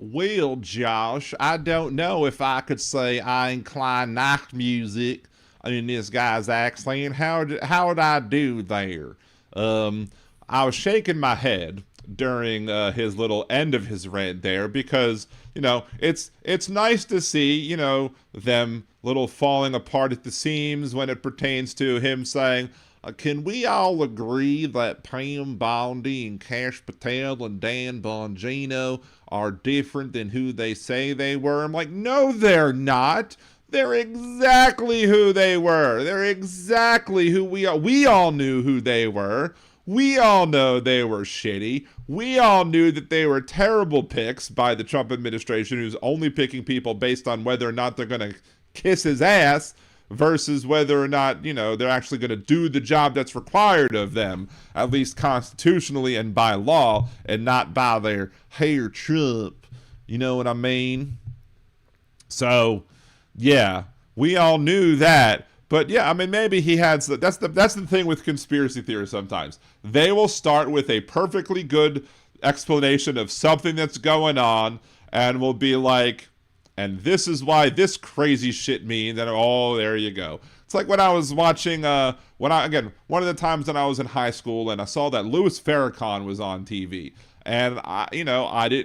Well, Josh, I don't know if I could say I incline night music in this guy's accent. How would I do there? I was shaking my head during his little end of his rant there because, it's nice to see, them little falling apart at the seams when it pertains to him saying, can we all agree that Pam Bondi and Cash Patel and Dan Bongino are different than who they say they were? I'm like, no, they're not. They're exactly who they were. They're exactly who we are. We all knew who they were. We all know they were shitty. We all knew that they were terrible picks by the Trump administration, who's only picking people based on whether or not they're going to kiss his ass versus whether or not, they're actually going to do the job that's required of them, at least constitutionally and by law, and not by their hair Trump. You know what I mean? So, yeah, we all knew that. But yeah, I mean, maybe he had. That's the thing with conspiracy theories. Sometimes they will start with a perfectly good explanation of something that's going on, and will be like, and this is why this crazy shit means. And oh, there you go. It's like when I was watching. One of the times when I was in high school, and I saw that Louis Farrakhan was on TV. And I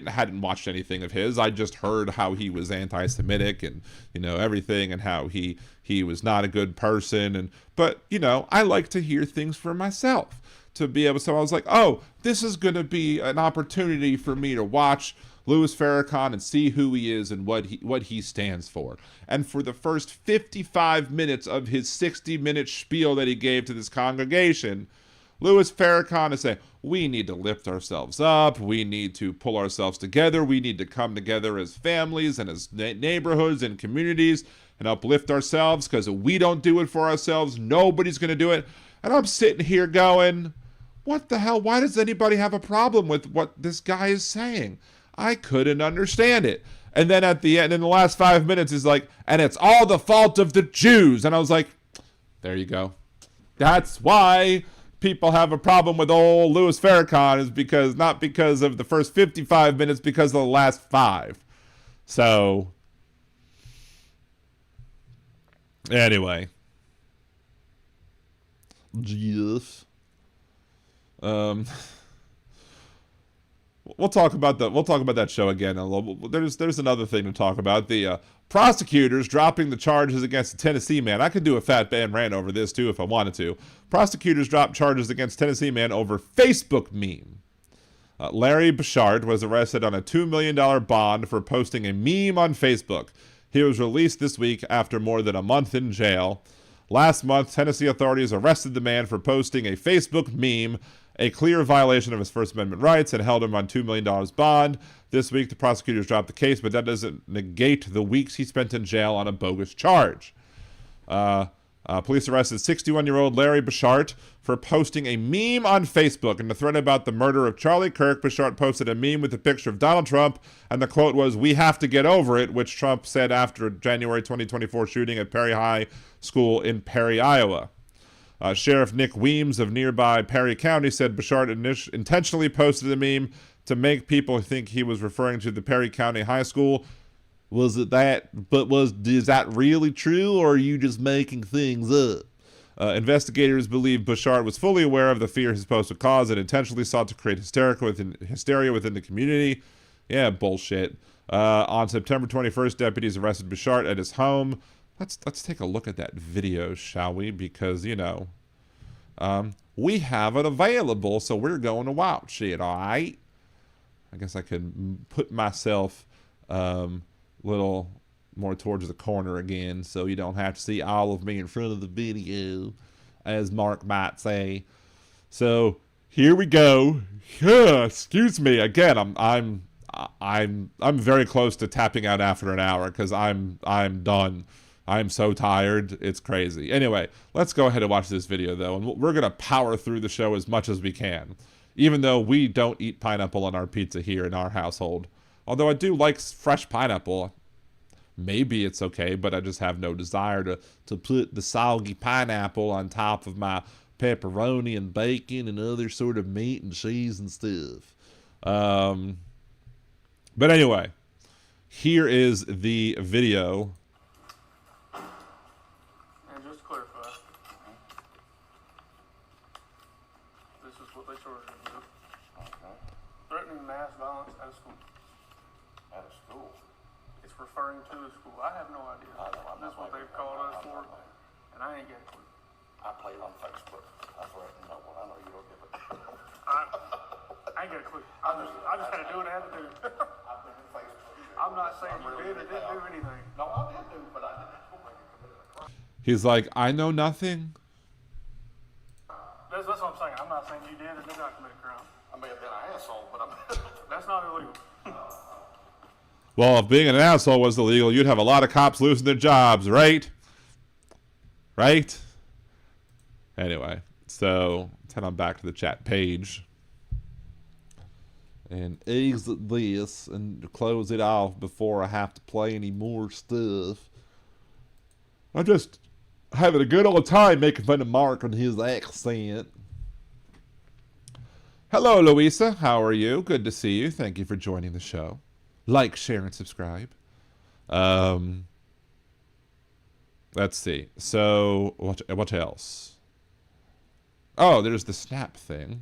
hadn't watched anything of his. I just heard how he was anti-Semitic and, everything, and how he was not a good person. But I like to hear things for myself to be able. So I was like, oh, this is going to be an opportunity for me to watch Louis Farrakhan and see who he is and what he stands for. And for the first 55 minutes of his 60-minute spiel that he gave to this congregation, Louis Farrakhan is saying, we need to lift ourselves up. We need to pull ourselves together. We need to come together as families and as neighborhoods and communities and uplift ourselves, because if we don't do it for ourselves, nobody's going to do it. And I'm sitting here going, what the hell? Why does anybody have a problem with what this guy is saying? I couldn't understand it. And then at the end, in the last 5 minutes, he's like, and it's all the fault of the Jews. And I was like, there you go. That's why people have a problem with old Louis Farrakhan, is not because of the first 55 minutes, because of the last 5. So anyway, Jesus. We'll talk about that show again. There's another thing to talk about. The prosecutors dropping the charges against the Tennessee man. I could do a fat band rant over this too if I wanted to. Prosecutors dropped charges against Tennessee man over Facebook meme. Larry Bouchard was arrested on a $2 million bond for posting a meme on Facebook. He was released this week after more than a month in jail. Last month, Tennessee authorities arrested the man for posting a Facebook meme, a clear violation of his First Amendment rights, and held him on $2 million bond. This week, the prosecutors dropped the case, but that doesn't negate the weeks he spent in jail on a bogus charge. Police arrested 61-year-old Larry Bouchard for posting a meme on Facebook. In the thread about the murder of Charlie Kirk, Bouchard posted a meme with a picture of Donald Trump, and the quote was, "We have to get over it," which Trump said after a January 2024 shooting at Perry High School in Perry, Iowa. Sheriff Nick Weems of nearby Perry County said Bouchard intentionally posted the meme to make people think he was referring to the Perry County High School. Was it that? But is that really true, or are you just making things up? Investigators believe Bouchard was fully aware of the fear his post would cause and intentionally sought to create hysteria within the community. Yeah, bullshit. On September 21st, deputies arrested Bouchard at his home. Let's take a look at that video, shall we? Because, we have it available, so we're going to watch it, all right? I guess I could put myself little more towards the corner again, so you don't have to see all of me in front of the video, as Mark might say. So here we go. Excuse me again. I'm very close to tapping out after an hour because I'm done. I'm so tired. It's crazy. Anyway, let's go ahead and watch this video, though, and we're going to power through the show as much as we can, even though we don't eat pineapple on our pizza here in our household. Although I do like fresh pineapple. Maybe it's okay, but I just have no desire to put the soggy pineapple on top of my pepperoni and bacon and other sort of meat and cheese and stuff. But anyway, here is the video. And just to clarify, this is what they charged him with. Okay. Threatening mass violence at a school. At a school? It's referring to a school. I have no idea. That's what they've called us for, and I ain't got a clue. I play on Facebook. That's where I know you don't give a I ain't got a clue. I just had to do what I had to do. I've been in Facebook. I'm not saying you did or didn't do anything. No, I did do, but I didn't think you committed a crime. He's like, I know nothing. That's what I'm saying. I'm not saying you did or did not commit a crime. I may have been an asshole, but That's not illegal. Well, if being an asshole was illegal, you'd have a lot of cops losing their jobs, right? Right? Anyway, so let's head on back to the chat page. And exit this and close it off before I have to play any more stuff. having a good old time making fun of Mark and his accent. Hello, Louisa. How are you? Good to see you. Thank you for joining the show. Like, share, and subscribe. Let's see. So, what else? Oh, there's the SNAP thing.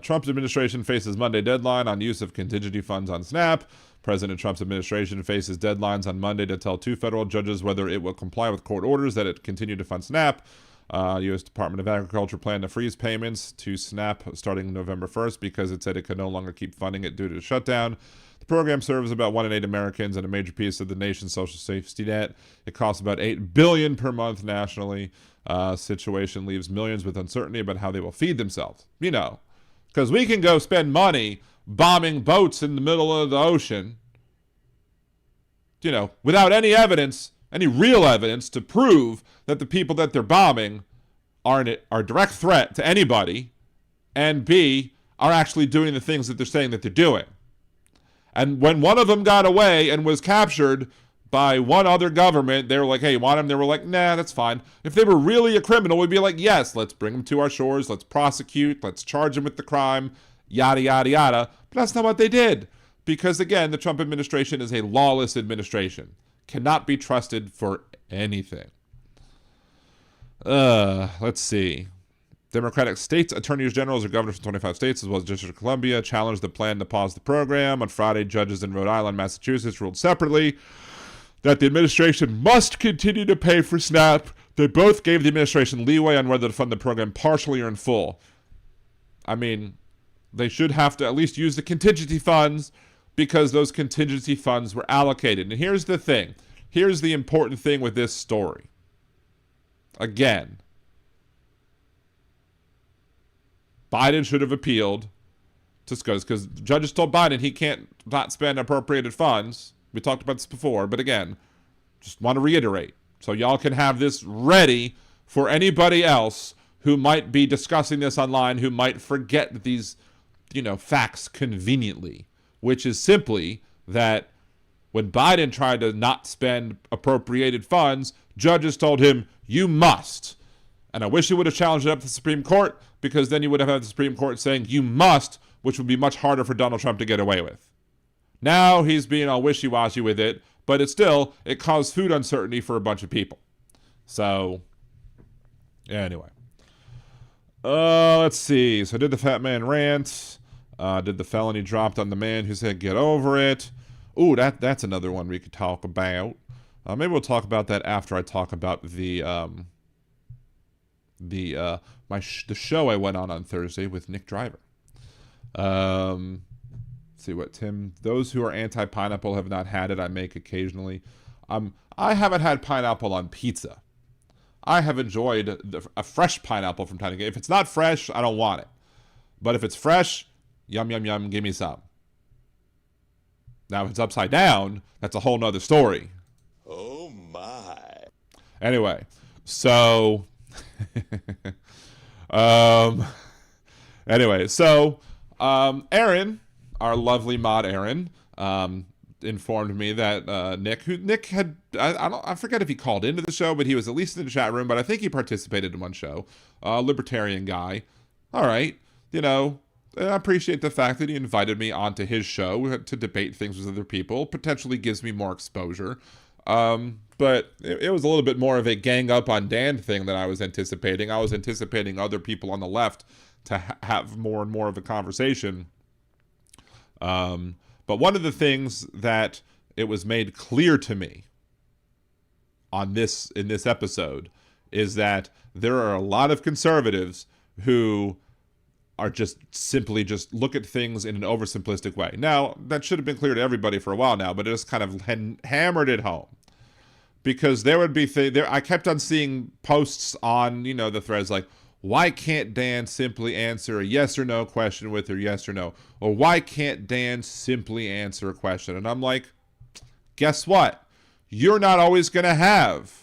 Trump's administration faces Monday deadline on use of contingency funds on SNAP. President Trump's administration faces deadlines on Monday to tell 2 federal judges whether it will comply with court orders that it continue to fund SNAP. U.S. Department of Agriculture planned to freeze payments to SNAP starting November 1st because it said it could no longer keep funding it due to the shutdown. The program serves about 1 in 8 Americans and a major piece of the nation's social safety net. It costs about $8 billion per month nationally. Situation leaves millions with uncertainty about how they will feed themselves. You know, because we can go spend money bombing boats in the middle of the ocean, you know, without any evidence, any real evidence to prove that the people that they're bombing are a direct threat to anybody, and B, are actually doing the things that they're saying that they're doing. And when one of them got away and was captured by one other government, they were like, hey, you want him? They were like, nah, that's fine. If they were really a criminal, we'd be like, yes, let's bring him to our shores, let's prosecute, let's charge him with the crime, yada, yada, yada. But that's not what they did. Because, again, the Trump administration is a lawless administration. Cannot be trusted for anything. Let's see. Democratic states attorneys generals or governors from 25 states, as well as District of Columbia, challenged the plan to pause the program. On Friday, judges in Rhode Island, Massachusetts ruled separately that the administration must continue to pay for SNAP. They both gave the administration leeway on whether to fund the program partially or in full. I mean, they should have to at least use the contingency funds because those contingency funds were allocated. And here's the thing. Here's the important thing with this story. Again, Biden should have appealed to SCOTUS because judges told Biden he can't not spend appropriated funds. We talked about this before, but again, just want to reiterate. So y'all can have this ready for anybody else who might be discussing this online, who might forget these, facts conveniently, which is simply that when Biden tried to not spend appropriated funds, judges told him, you must. And I wish he would have challenged it up to the Supreme Court, because then you would have had the Supreme Court saying, you must, which would be much harder for Donald Trump to get away with. Now he's being all wishy-washy with it, but it caused food uncertainty for a bunch of people. So, anyway. Let's see. So I did the fat man rant. Did the felony dropped on the man who said, get over it. Ooh, that's another one we could talk about. Maybe we'll talk about that after I talk about the show I went on Thursday with Nick Driver. See what Tim. Those who are anti-pineapple have not had it. I make occasionally. I haven't had pineapple on pizza. I have enjoyed a fresh pineapple from time to time. If it's not fresh, I don't want it. But if it's fresh, yum yum yum, give me some. Now if it's upside down, that's a whole nother story. Oh my. Anyway, so Aaron, our lovely mod Aaron, informed me that Nick had I forget if he called into the show, but he was at least in the chat room, but I think he participated in one show. Libertarian guy. All right, I appreciate the fact that he invited me onto his show to debate things with other people. Potentially gives me more exposure. But it was a little bit more of a gang up on Dan thing that I was anticipating. I was anticipating other people on the left to have more and more of a conversation. But one of the things that it was made clear to me in this episode is that there are a lot of conservatives who are simply look at things in an oversimplistic way. Now, that should have been clear to everybody for a while now, but it just kind of hammered it home. Because there would be I kept on seeing posts on, the threads like, why can't Dan simply answer a yes or no question with a yes or no? Or why can't Dan simply answer a question? And I'm like, guess what? You're not always going to have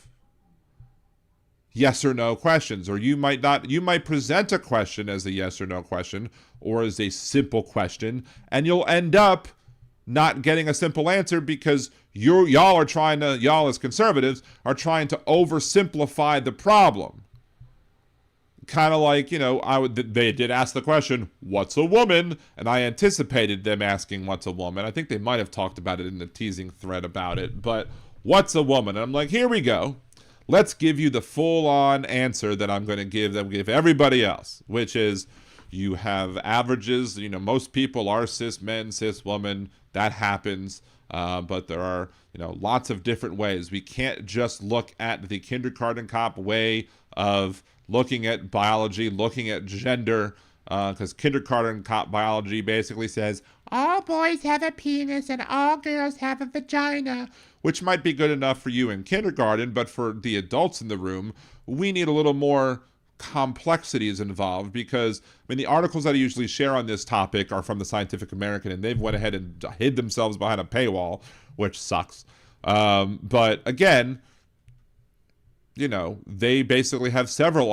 yes or no questions, or you might present a question as a yes or no question, or as a simple question, and you'll end up not getting a simple answer because y'all as conservatives are trying to oversimplify the problem. Kind of like, they did ask the question, what's a woman? And I anticipated them asking what's a woman. I think they might have talked about it in the teasing thread about it, but what's a woman? And I'm like, here we go. Let's give you the full-on answer that I'm going to give everybody else, which is you have averages. Most people are cis men, cis women. That happens, but there are lots of different ways. We can't just look at the kindergarten cop way of looking at biology, looking at gender, because kindergarten cop biology basically says all boys have a penis and all girls have a vagina, which might be good enough for you in kindergarten, but for the adults in the room, we need a little more complexities involved, because the articles that I usually share on this topic are from the Scientific American, and they've went ahead and hid themselves behind a paywall, which sucks. But again, they basically have several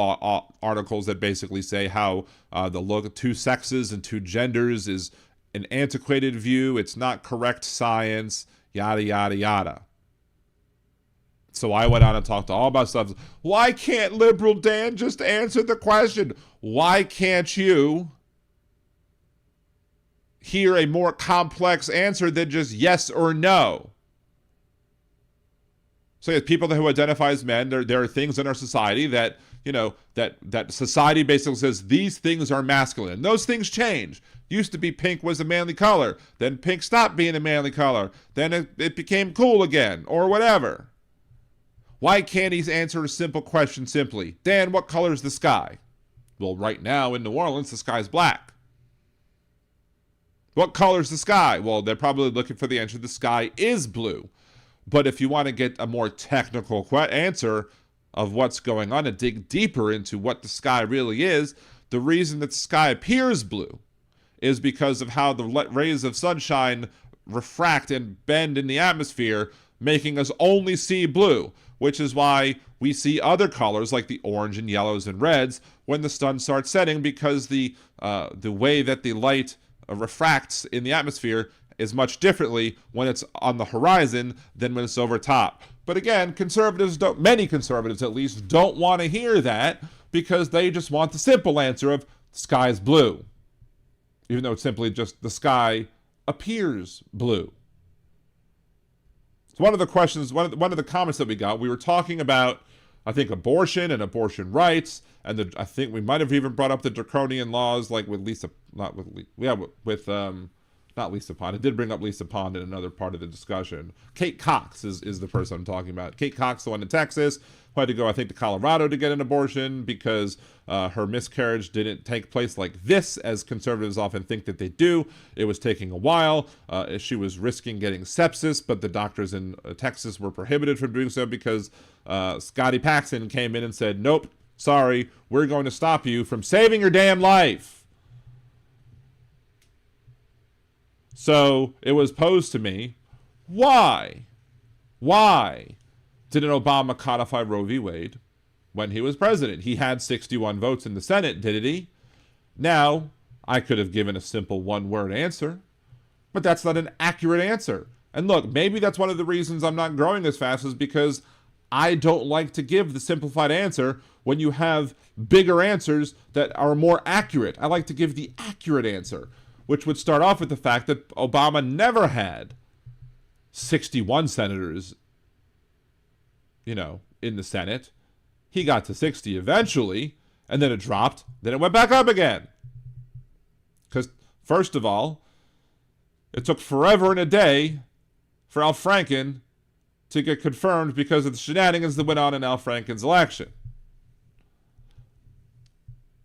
articles that basically say how the look of two sexes and two genders is an antiquated view. It's not correct science, yada, yada, yada. So I went on and talked all about stuff. Why can't Liberal Dan just answer the question? Why can't you hear a more complex answer than just yes or no? So as people who identify as men, there are things in our society that, that society basically says these things are masculine. Those things change. Used to be pink was a manly color. Then pink stopped being a manly color. Then it became cool again, or whatever. Why can't he answer a simple question simply? Dan, what color is the sky? Well, right now in New Orleans, the sky's black. What color is the sky? Well, they're probably looking for the answer. The sky is blue. But if you want to get a more technical answer of what's going on and dig deeper into what the sky really is, the reason that the sky appears blue is because of how the rays of sunshine refract and bend in the atmosphere, making us only see blue, which is why we see other colors like the orange and yellows and reds when the sun starts setting, because the way that the light refracts in the atmosphere is much differently when it's on the horizon than when it's over top. But again, many conservatives at least, don't want to hear that, because they just want the simple answer of the sky's blue, even though it's simply just the sky appears blue. So one of the questions, one of the comments that we got, we were talking about, I think, abortion and abortion rights, and I think we might have even brought up the draconian laws, like with not Lisa Pond. It did bring up Lisa Pond in another part of the discussion. Kate Cox is the person I'm talking about. Kate Cox, the one in Texas, who had to go, I think, to Colorado to get an abortion because her miscarriage didn't take place like this, as conservatives often think that they do. It was taking a while. She was risking getting sepsis, but the doctors in Texas were prohibited from doing so because Scotty Paxson came in and said, nope, sorry, we're going to stop you from saving your damn life. So it was posed to me, why didn't Obama codify Roe v. Wade when he was president? He had 61 votes in the Senate, didn't he? Now, I could have given a simple one-word answer, but that's not an accurate answer. And look, maybe that's one of the reasons I'm not growing as fast, is because I don't like to give the simplified answer when you have bigger answers that are more accurate. I like to give the accurate answer, which would start off with the fact that Obama never had 61 senators, in the Senate. He got to 60 eventually, and then it dropped, then it went back up again. Because, first of all, it took forever and a day for Al Franken to get confirmed because of the shenanigans that went on in Al Franken's election.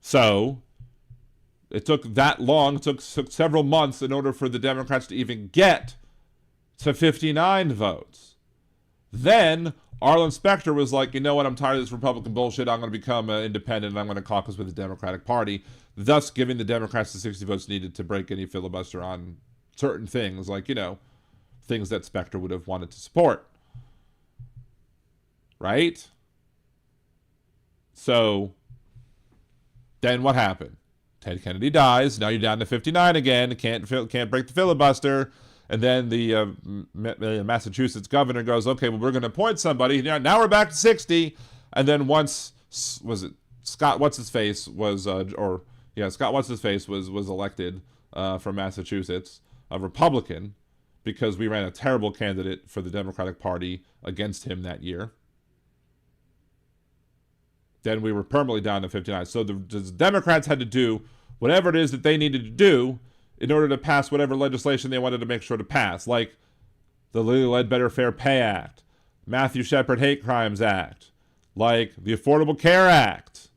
So it took that long, it took several months in order for the Democrats to even get to 59 votes. Then Arlen Specter was like, you know what, I'm tired of this Republican bullshit. I'm going to become independent and I'm going to caucus with the Democratic Party, thus giving the Democrats the 60 votes needed to break any filibuster on certain things, like, things that Specter would have wanted to support. Right? So then what happened? Ted Kennedy dies. Now you're down to 59 again. Can't break the filibuster. And then the Massachusetts governor goes, okay, well, we're going to appoint somebody. Now we're back to 60. And then once, was it Scott What's-His-Face was, Scott What's-His-Face was elected from Massachusetts, a Republican, because we ran a terrible candidate for the Democratic Party against him that year. Then we were permanently down to 59. So the Democrats had to do whatever it is that they needed to do in order to pass whatever legislation they wanted to make sure to pass, like the Lilly Ledbetter Fair Pay Act, Matthew Shepard Hate Crimes Act, like the Affordable Care Act.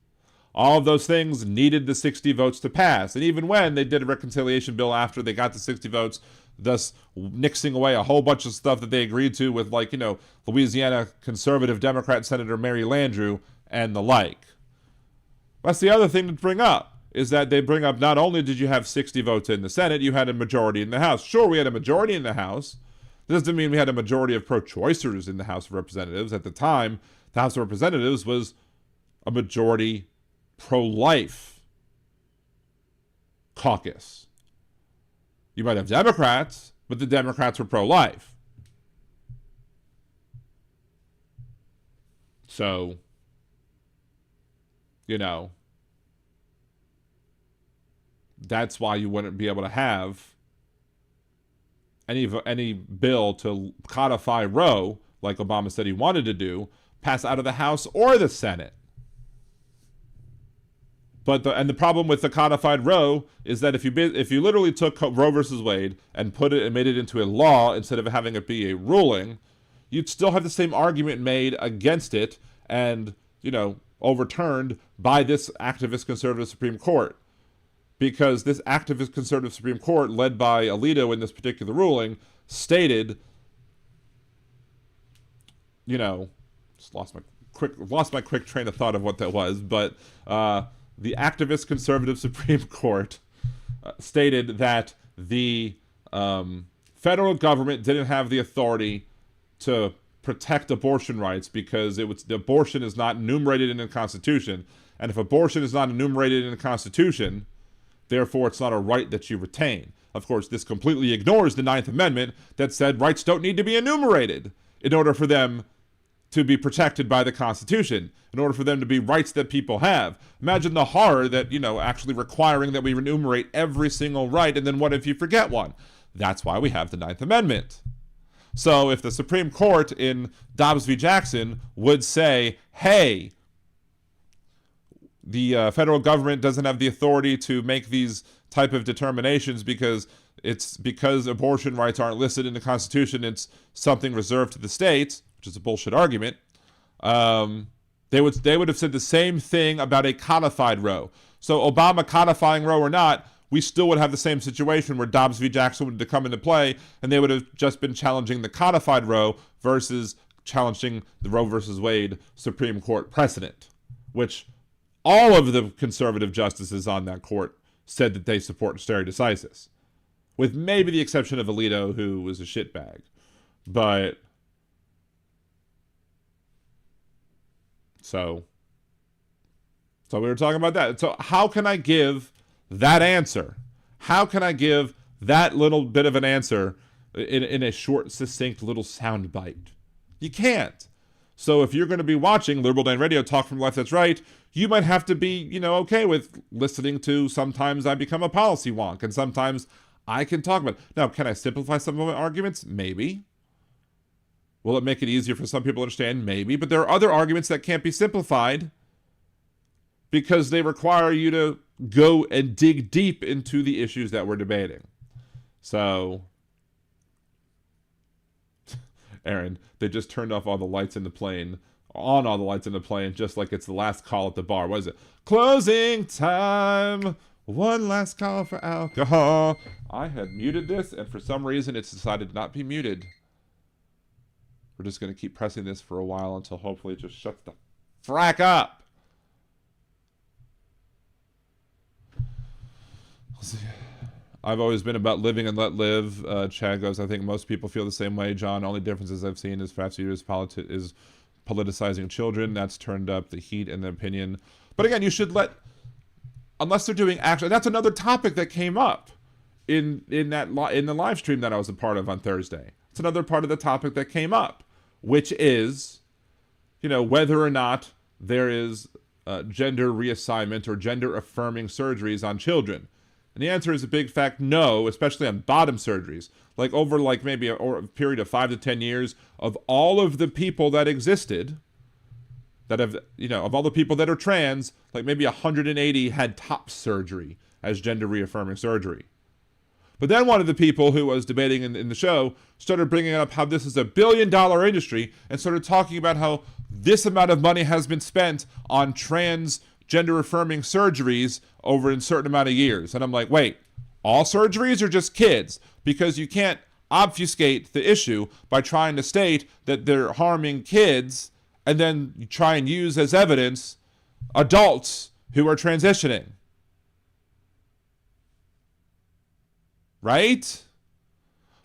All of those things needed the 60 votes to pass. And even when they did a reconciliation bill after they got the 60 votes, thus nixing away a whole bunch of stuff that they agreed to with, like, Louisiana conservative Democrat Senator Mary Landrieu and the like. That's the other thing to bring up, is that they bring up not only did you have 60 votes in the Senate, you had a majority in the House. Sure, we had a majority in the House. This doesn't mean we had a majority of pro-choicers in the House of Representatives. At the time, the House of Representatives was a majority pro-life caucus. You might have Democrats, but the Democrats were pro-life. So, that's why you wouldn't be able to have any bill to codify Roe, like Obama said he wanted to do, pass out of the House or the Senate. But the problem with the codified Roe is that if you literally took Roe versus Wade and made it into a law instead of having it be a ruling, you'd still have the same argument made against it and, overturned by this activist conservative Supreme Court. Because this activist conservative Supreme Court, led by Alito in this particular ruling, stated, just lost my quick train of thought of what that was, but the activist conservative Supreme Court stated that the federal government didn't have the authority to protect abortion rights because abortion is not enumerated in the Constitution. And if abortion is not enumerated in the Constitution, therefore it's not a right that you retain. Of course, this completely ignores the Ninth Amendment that said rights don't need to be enumerated in order for them to be protected by the Constitution, in order for them to be rights that people have. Imagine the horror that, actually requiring that we enumerate every single right, and then what if you forget one? That's why we have the Ninth Amendment. So if the Supreme Court in Dobbs v. Jackson would say, hey, the federal government doesn't have the authority to make these type of determinations because abortion rights aren't listed in the Constitution, it's something reserved to the states, which is a bullshit argument, they would have said the same thing about a codified Roe. So Obama codifying Roe or not, we still would have the same situation where Dobbs v. Jackson would come into play, and they would have just been challenging the codified Roe versus challenging the Roe versus Wade Supreme Court precedent, which all of the conservative justices on that court said that they support stare decisis, with maybe the exception of Alito, who was a shitbag. But so we were talking about that. So how can I give that answer? How can I give that little bit of an answer in a short, succinct little sound bite? You can't. So if you're going to be watching Liberal Dan Radio, Talk from the Left, That's Right, you might have to be, okay with listening to sometimes I become a policy wonk, and sometimes I can talk about it. Now, can I simplify some of my arguments? Maybe. Will it make it easier for some people to understand? Maybe. But there are other arguments that can't be simplified because they require you to go and dig deep into the issues that we're debating. So, Aaron, they just turned off all the lights in the plane, just like it's the last call at the bar. What is it? Closing time. One last call for alcohol. I had muted this, and for some reason, it's decided not to be muted. We're just going to keep pressing this for a while until hopefully it just shuts the frack up. I've always been about living and let live. Chad goes, I think most people feel the same way, John. Only differences I've seen is perhaps you is politicizing children. That's turned up the heat and the opinion. But again, you should unless they're doing action. That's another topic that came up in the live stream that I was a part of on Thursday. It's another part of the topic that came up, which is, whether or not there is gender reassignment or gender affirming surgeries on children. And the answer is a big fact no, especially on bottom surgeries. Like over maybe a period of 5 to 10 years, of all of the people that existed, that have, of all the people that are trans, like maybe 180 had top surgery as gender reaffirming surgery. But then one of the people who was debating in the show started bringing up how this is a $1 billion industry and started talking about how this amount of money has been spent on trans gender affirming surgeries over a certain amount of years. And I'm like, wait, all surgeries or just kids? Because you can't obfuscate the issue by trying to state that they're harming kids and then you try and use as evidence adults who are transitioning. Right?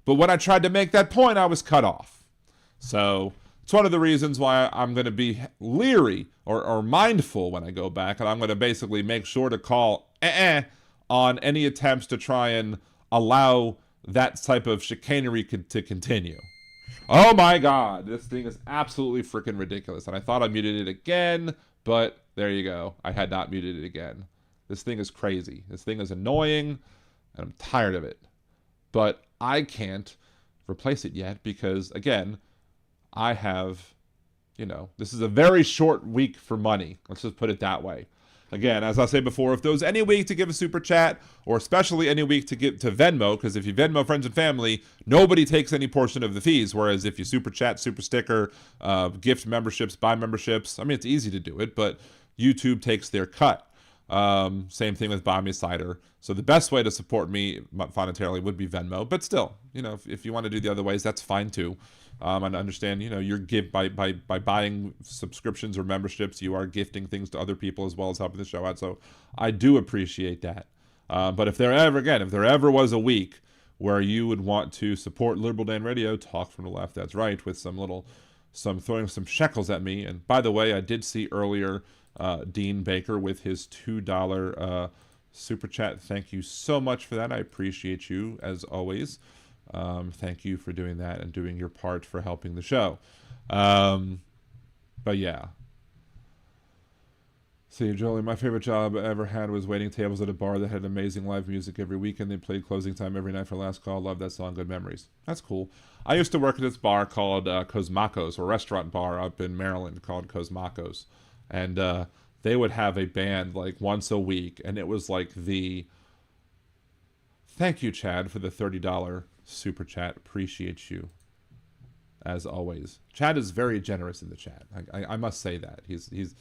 But when I tried to make that point, I was cut off. So it's one of the reasons why I'm going to be leery or mindful when I go back, and I'm going to basically make sure to call on any attempts to try and allow that type of chicanery to continue. Oh my God, this thing is absolutely freaking ridiculous. And I thought I muted it again, but there you go. I had not muted it again. This thing is crazy. This thing is annoying, and I'm tired of it. But I can't replace it yet because, again, I have, this is a very short week for money. Let's just put it that way. Again, as I say before, if there was any week to give a super chat, or especially any week to give to Venmo, because if you Venmo friends and family, nobody takes any portion of the fees. Whereas if you super chat, super sticker, gift memberships, buy memberships, I mean, it's easy to do it, but YouTube takes their cut. Same thing with Buy Me Cider. So the best way to support me monetarily would be Venmo, but still, if you want to do the other ways, that's fine too. And understand, you're by buying subscriptions or memberships, you are gifting things to other people as well as helping the show out. So I do appreciate that. But if there ever was a week where you would want to support Liberal Dan Radio, Talk from the Left, that's right, with throwing some shekels at me. And by the way, I did see earlier Dean Baker with his $2 super chat. Thank you so much for that. I appreciate you as always. Thank you for doing that and doing your part for helping the show. But yeah. See, Jolie, my favorite job I ever had was waiting tables at a bar that had amazing live music every weekend. They played Closing Time every night for Last Call. Love that song. Good memories. That's cool. I used to work at this bar called Cosmacos, or restaurant bar up in Maryland called Cosmacos. And they would have a band like once a week. And it was like thank you, Chad, for the $30 super chat. Appreciate you as always. Chad is very generous in the chat. I must say that. He's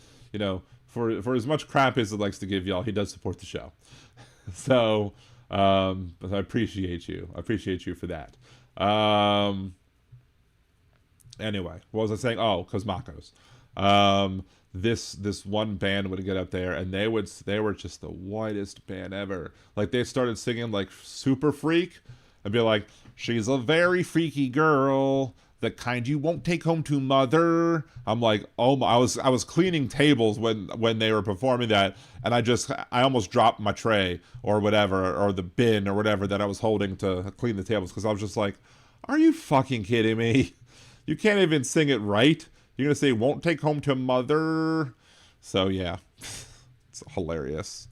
for as much crap as it likes to give y'all, he does support the show. So, but I appreciate you. I appreciate you for that. Anyway, what was I saying? Oh, Cosmacos. This one band would get up there, and they were just the whitest band ever. Like, they started singing like Super Freak, and be like, she's a very freaky girl, the kind you won't take home to mother. I'm like, oh my, I was cleaning tables when they were performing that, and I almost dropped my tray or whatever, or the bin or whatever that I was holding to clean the tables, because I was just like, are you fucking kidding me? You can't even sing it right. You're going to say, won't take home to mother. So yeah, it's hilarious.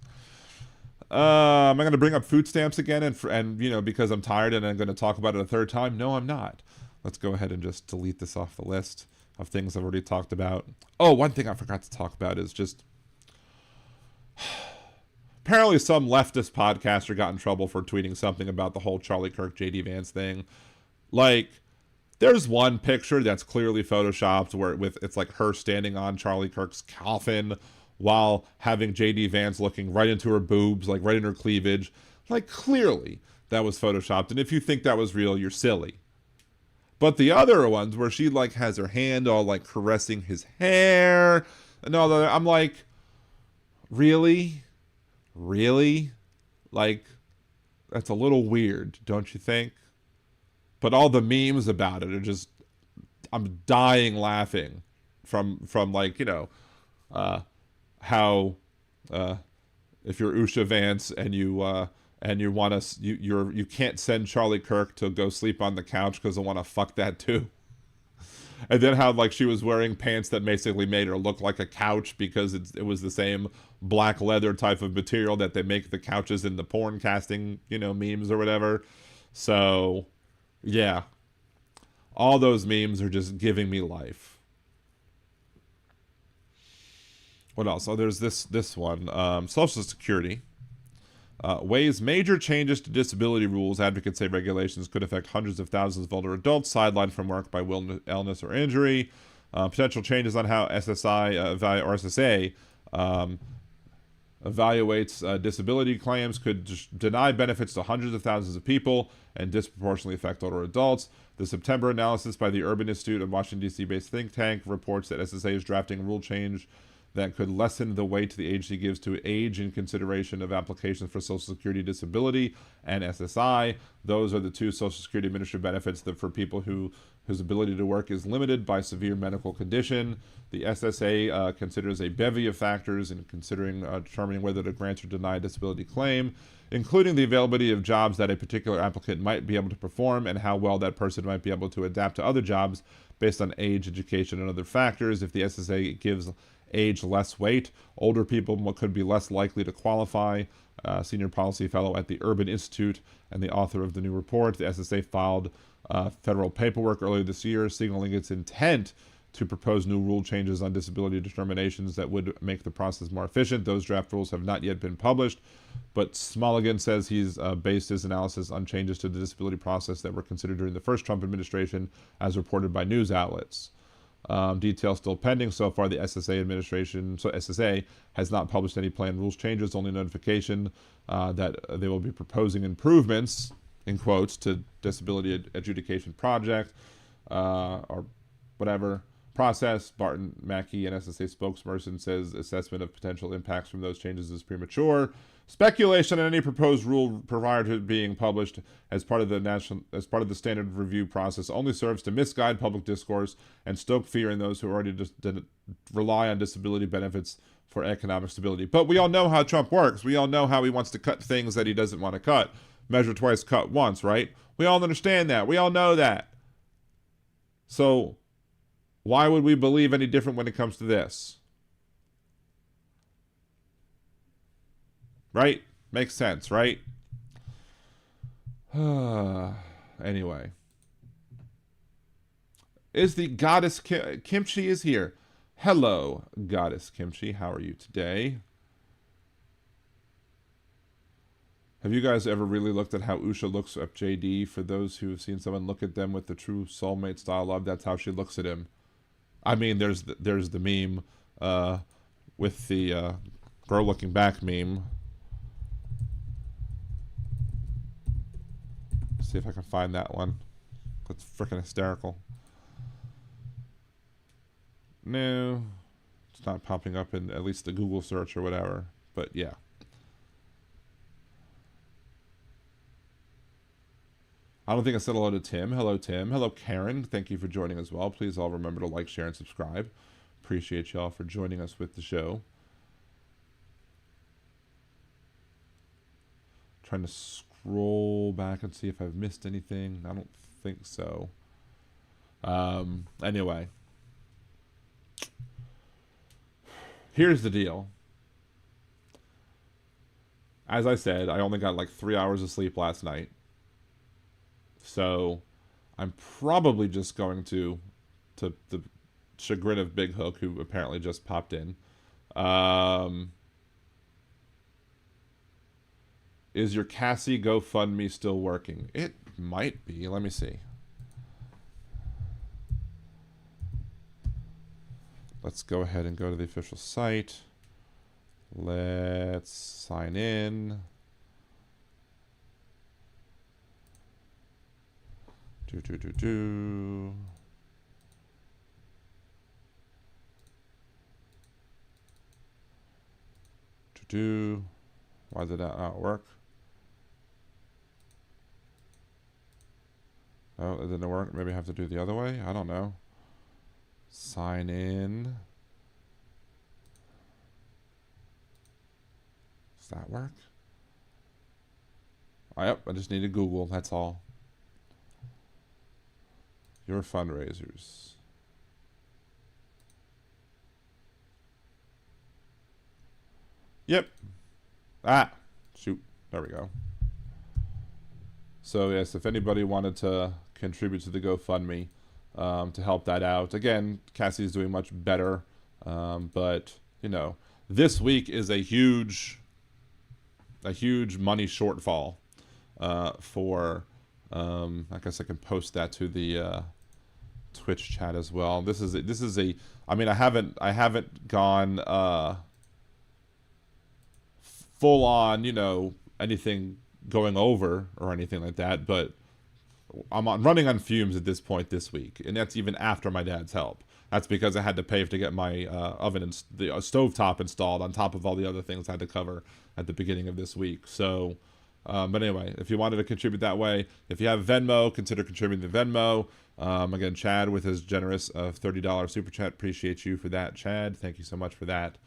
Am I going to bring up food stamps again? And because I'm tired and I'm going to talk about it a third time? No, I'm not. Let's go ahead and just delete this off the list of things I've already talked about. Oh, one thing I forgot to talk about is just... apparently some leftist podcaster got in trouble for tweeting something about the whole Charlie Kirk, J.D. Vance thing. Like, there's one picture that's clearly photoshopped where it's like her standing on Charlie Kirk's coffin while having J.D. Vance looking right into her boobs, like right in her cleavage. Like, clearly that was photoshopped. And if you think that was real, you're silly. But the other ones where she like has her hand all like caressing his hair and all that, I'm like, really? Really? Like, that's a little weird, don't you think? But all the memes about it are just, I'm dying laughing from like, how if you're Usha Vance and you and you can't send Charlie Kirk to go sleep on the couch because I want to fuck that too. And then how like she was wearing pants that basically made her look like a couch because it was the same black leather type of material that they make the couches in the porn casting, memes or whatever. So, yeah. All those memes are just giving me life. What else? Oh, there's this one. Social Security. Weighs major changes to disability rules. Advocates say regulations could affect hundreds of thousands of older adults sidelined from work by illness or injury. Potential changes on how SSA evaluates disability claims could deny benefits to hundreds of thousands of people and disproportionately affect older adults. The September analysis by the Urban Institute, a Washington, D.C. based think tank, reports that SSA is drafting a rule change that could lessen the weight the agency gives to age in consideration of applications for Social Security disability and SSI. Those are the two Social Security administrative benefits that for people whose ability to work is limited by severe medical condition. The SSA considers a bevy of factors in considering determining whether to grant or deny a disability claim, including the availability of jobs that a particular applicant might be able to perform and how well that person might be able to adapt to other jobs based on age, education, and other factors. If the SSA gives age less weight, older people could be less likely to qualify. Senior policy fellow at the Urban Institute and the author of the new report. The SSA filed federal paperwork earlier this year signaling its intent to propose new rule changes on disability determinations that would make the process more efficient. Those draft rules have not yet been published, but Smulligan says he's based his analysis on changes to the disability process that were considered during the first Trump administration, as reported by news outlets. Details still pending. So far, the SSA has not published any planned rules changes, only notification that they will be proposing improvements, in quotes, to disability adjudication project or whatever process. Barton Mackey, an SSA spokesperson, says assessment of potential impacts from those changes is premature. Speculation on any proposed rule prior to being published as part of the standard review process only serves to misguide public discourse and stoke fear in those who already rely on disability benefits for economic stability. But we all know how Trump works. We all know how he wants to cut things that he doesn't want to cut. Measure twice, cut once, right? We all understand that. We all know that. So why would we believe any different when it comes to this? Right? Makes sense, right? Anyway. Is the goddess Kimchi is here. Hello, goddess Kimchi. How are you today? Have you guys ever really looked at how Usha looks at JD? For those who have seen someone look at them with the true soulmate style love, that's how she looks at him. I mean, there's the meme with the girl looking back meme. See if I can find that one. That's freaking hysterical. No, it's not popping up in at least the Google search or whatever. But yeah. I don't think I said hello to Tim. Hello, Tim. Hello, Karen. Thank you for joining as well. Please all remember to like, share, and subscribe. Appreciate y'all for joining us with the show. Trying to scroll back and see if I've missed anything. I don't think so. Anyway. Here's the deal. As I said, I only got like 3 hours of sleep last night. So I'm probably just going to the chagrin of Big Hook, who apparently just popped in. Is your Cassie GoFundMe still working? It might be. Let me see. Let's go ahead and go to the official site. Let's sign in. Why did that not work? Oh, it didn't work. Maybe I have to do it the other way. I don't know. Sign in. Does that work? Yep, I just need to Google. That's all. Your fundraisers. Yep. Ah, shoot. There we go. So yes, if anybody wanted to contribute to the GoFundMe to help that out, again, Cassie's doing much better, but you know, this week is a huge money shortfall for. I guess I can post that to the Twitch chat as well. This is a. I mean, I haven't gone full on, you know, anything going over or anything like that, but I'm running on fumes at this point this week, and that's even after my dad's help. That's because I had to pay to get my oven and the stovetop installed on top of all the other things I had to cover at the beginning of this week. So, but anyway, if you wanted to contribute that way, if you have Venmo, consider contributing to Venmo. Again, Chad with his generous $30 super chat. Appreciate you for that, Chad. Thank you so much for that.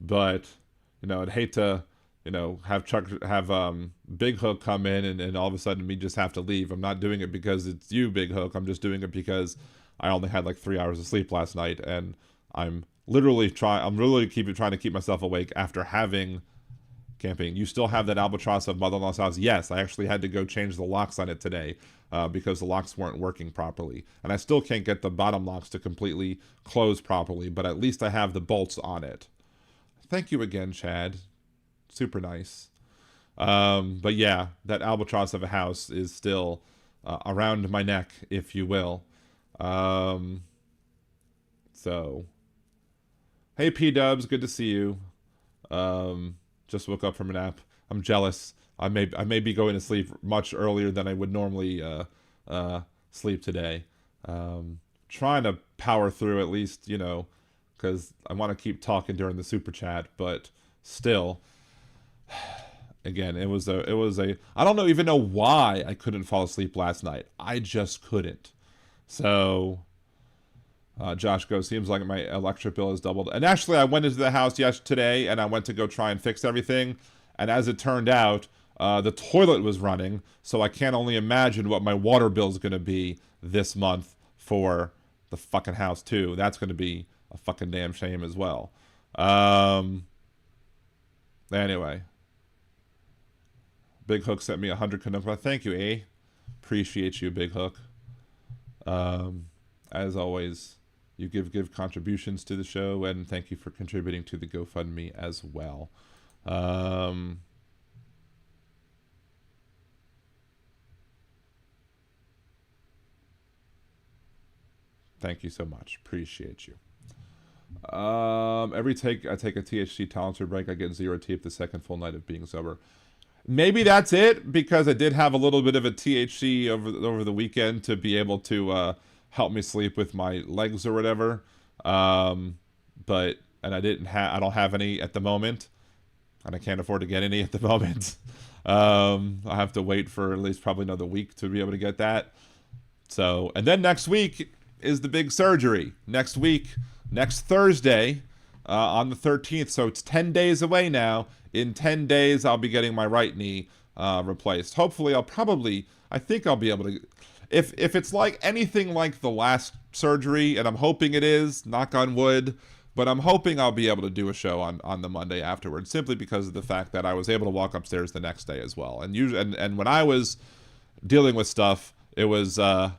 But you know, I'd hate to, you know, have Big Hook come in and all of a sudden me just have to leave. I'm not doing it because it's you, Big Hook. I'm just doing it because I only had like 3 hours of sleep last night, and I'm really trying to keep myself awake after having camping. You still have that albatross of mother-in-law's house? Yes, I actually had to go change the locks on it today because the locks weren't working properly, and I still can't get the bottom locks to completely close properly, but at least I have the bolts on it. Thank you again, Chad. Super nice. But yeah, that albatross of a house is still around my neck, if you will. So, hey P-Dubs, good to see you. Just woke up from a nap. I'm jealous. I may be going to sleep much earlier than I would normally sleep today. Trying to power through at least, you know, because I want to keep talking during the super chat, but still, again, it was a I don't even know why I couldn't fall asleep last night. I just couldn't. So Josh goes, seems like my electric bill has doubled. And actually, I went into the house today, and I went to go try and fix everything. And as it turned out, the toilet was running, so I can't only imagine what my water bill is going to be this month for the fucking house too. That's going to be a fucking damn shame as well. Anyway, Big Hook sent me 100 Canucks. Thank you, eh? Appreciate you, Big Hook. As always, you give contributions to the show, and thank you for contributing to the GoFundMe as well. Thank you so much. Appreciate you. Every take I take a THC tolerance break, I get 0 THC the second full night of being sober. Maybe that's it, because I did have a little bit of a THC over the weekend to be able to help me sleep with my legs or whatever. But I don't have any at the moment, and I can't afford to get any at the moment. I have to wait for at least probably another week to be able to get that. So, and then next week is the big surgery. Next Thursday, on the 13th. So it's 10 days away now. In 10 days, I'll be getting my right knee replaced. Hopefully, I think I'll be able to. If it's like anything like the last surgery, and I'm hoping it is, knock on wood, but I'm hoping I'll be able to do a show on the Monday afterwards, simply because of the fact that I was able to walk upstairs the next day as well. And usually, and when I was dealing with stuff, it was the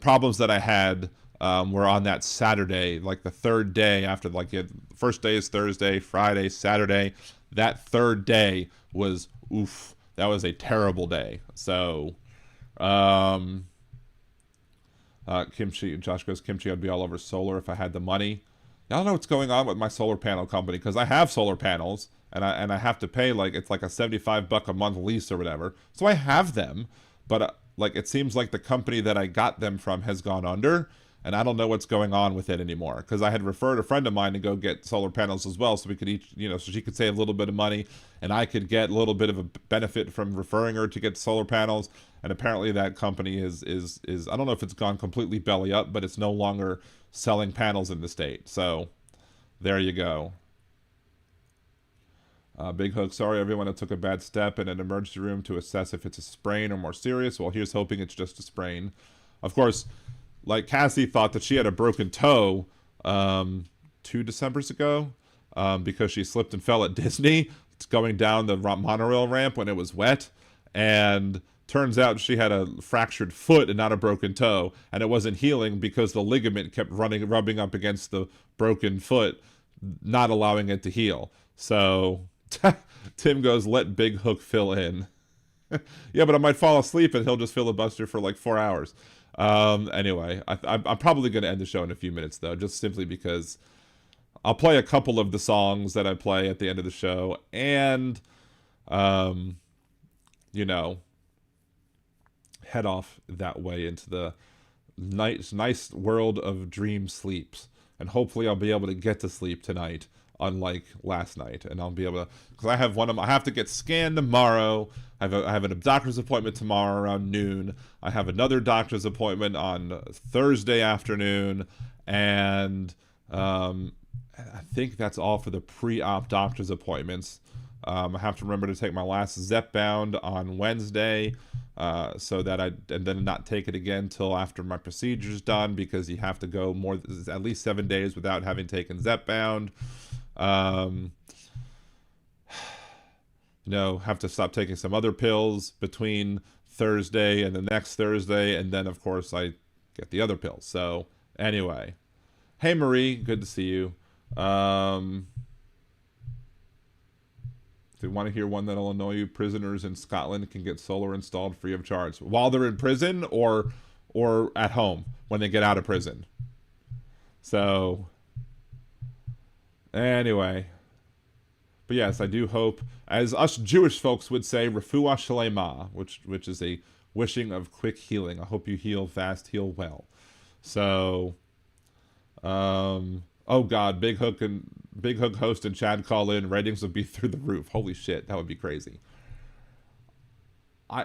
problems that I had were on that Saturday, like the third day after, like first day is Thursday, Friday, Saturday. That third day was oof. That was a terrible day. So, Kimchi, Josh goes, Kimchi, I'd be all over solar if I had the money. I don't know what's going on with my solar panel company, because I have solar panels and I have to pay it's like a $75 a month lease or whatever. So I have them, but like it seems like the company that I got them from has gone under, and I don't know what's going on with it anymore, because I had referred a friend of mine to go get solar panels as well, so we could each, so she could save a little bit of money and I could get a little bit of a benefit from referring her to get solar panels. And apparently that company is I don't know if it's gone completely belly up, but it's no longer selling panels in the state. So there you go. Big Hook, sorry everyone that took a bad step in an emergency room to assess if it's a sprain or more serious. Well, here's hoping it's just a sprain. Of course, like Cassie thought that she had a broken toe 2 Decembers ago because she slipped and fell at Disney going down the monorail ramp when it was wet. And turns out she had a fractured foot and not a broken toe. And it wasn't healing because the ligament kept rubbing up against the broken foot, not allowing it to heal. So Tim goes, let Big Hook fill in. Yeah, but I might fall asleep and he'll just filibuster for like 4 hours. Anyway, I'm probably going to end the show in a few minutes, though, just simply because I'll play a couple of the songs that I play at the end of the show and, you know, head off that way into the nice world of dream sleeps. And hopefully I'll be able to get to sleep tonight, unlike last night, and I'll be able to, because I have to get scanned tomorrow. I have a doctor's appointment tomorrow around noon. I have another doctor's appointment on Thursday afternoon, and I think that's all for the pre-op doctor's appointments. I have to remember to take my last Zepbound on Wednesday, so that and then not take it again till after my procedure's done, because you have to go at least 7 days without having taken Zepbound. You know, have to stop taking some other pills between Thursday and the next Thursday, and then of course I get the other pills. So anyway, hey Marie, good to see you. If you want to hear one that'll annoy you, prisoners in Scotland can get solar installed free of charge while they're in prison or at home when they get out of prison. So anyway, but yes, I do hope, as us Jewish folks would say, refuah shlema, which is a wishing of quick healing. I hope you heal fast, heal well. So, oh God, Big Hook host and Chad call in, ratings would be through the roof. Holy shit, that would be crazy.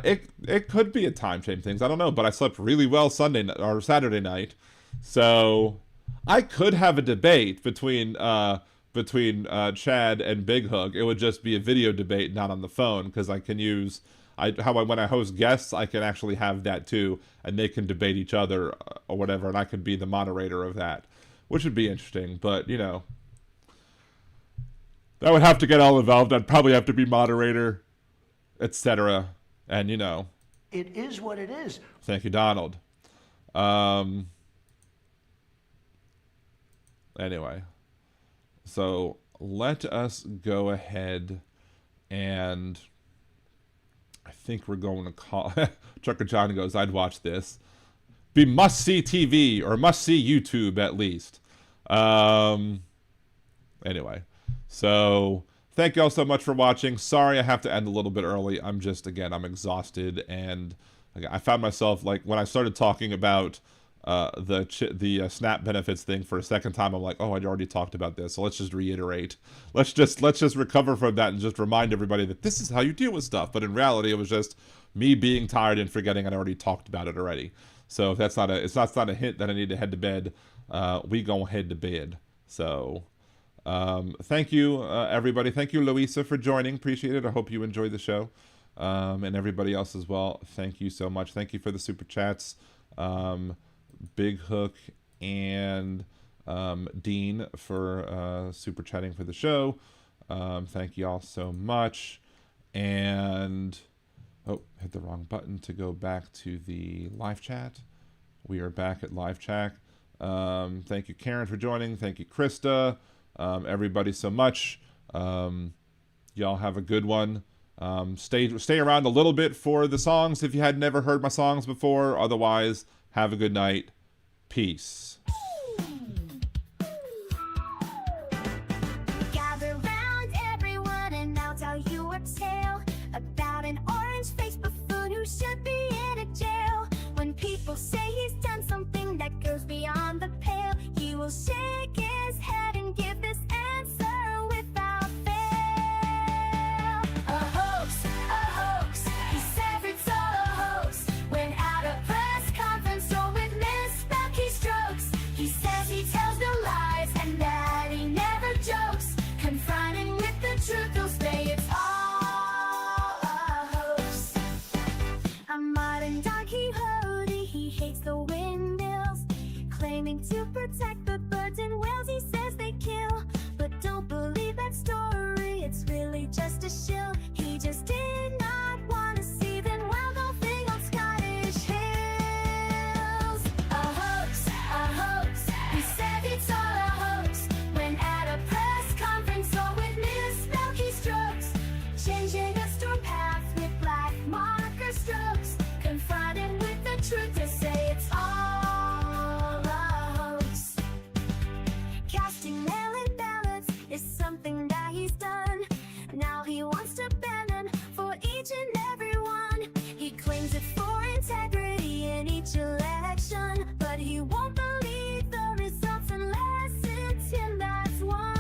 It could be a time change things. I don't know, but I slept really well Saturday night, so I could have a debate between Chad and Big Hook. It would just be a video debate, not on the phone, because I can use when I host guests, I can actually have that too, and they can debate each other or whatever, and I could be the moderator of that, which would be interesting. But you know, that would have to get all involved. I'd probably have to be moderator, etc. And you know, it is what it is. Thank you, Donald. Anyway, so let us go ahead, and I think we're going to call Trucker John goes, I'd watch this. Be must-see TV, or must-see YouTube at least. Anyway, so thank you all so much for watching. Sorry I have to end a little bit early. I'm I'm exhausted, and I found myself, like, when I started talking about the SNAP benefits thing for a second time, I'm like, oh, I'd already talked about this, so let's just reiterate. Let's just recover from that and just remind everybody that this is how you deal with stuff. But in reality, it was just me being tired and forgetting I'd already talked about it already. So if that's not a hint that I need to head to bed, we go head to bed. So thank you, everybody. Thank you, Louisa, for joining. Appreciate it. I hope you enjoyed the show, and everybody else as well. Thank you so much. Thank you for the super chats. Big Hook and Dean for super chatting for the show. Thank you all so much. And oh, hit the wrong button to go back to the live chat. We are back at live chat. Thank you, Karen, for joining. Thank you, Krista. Everybody so much. Y'all have a good one. Stay around a little bit for the songs if you had never heard my songs before. Otherwise, have a good night. Peace. Gather round, everyone, and I'll tell you a tale about an orange-faced buffoon who should be in a jail. When people say he's done something that goes beyond the pale, he will shake his head and give this answer without fail. A hoax, he says it's all a hoax. When at a press conference or with misspelled keystrokes, a shill. He just did not want to see them while golfing on Scottish hills. A hoax, he said it's all a hoax. When at a press conference or witnessed milky strokes, changing a storm path with black marker strokes, confronted with the truth to say it's all a hoax. Casting mail-in ballots is something that he's done. Now he wants to ban them for each and every one. He claims it for integrity in each election, but he won't believe the results unless it's him that's won.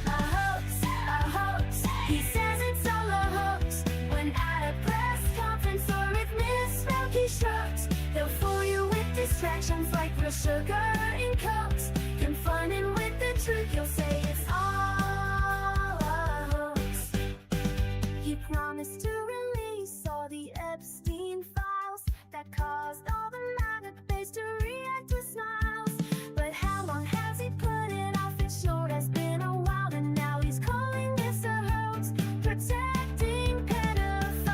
A hoax, he says it's all a hoax. When at a press conference or with Miss Milky Strokes, they'll fool you with distractions like real sugar in Cokes. Confronted with the truth, you'll say it's all a hoax. He promised to release all the Epstein files that caused all the MAGA base to react with smiles. But how long has he put it off? It sure has been a while, and now he's calling this a hoax, protecting pedophiles.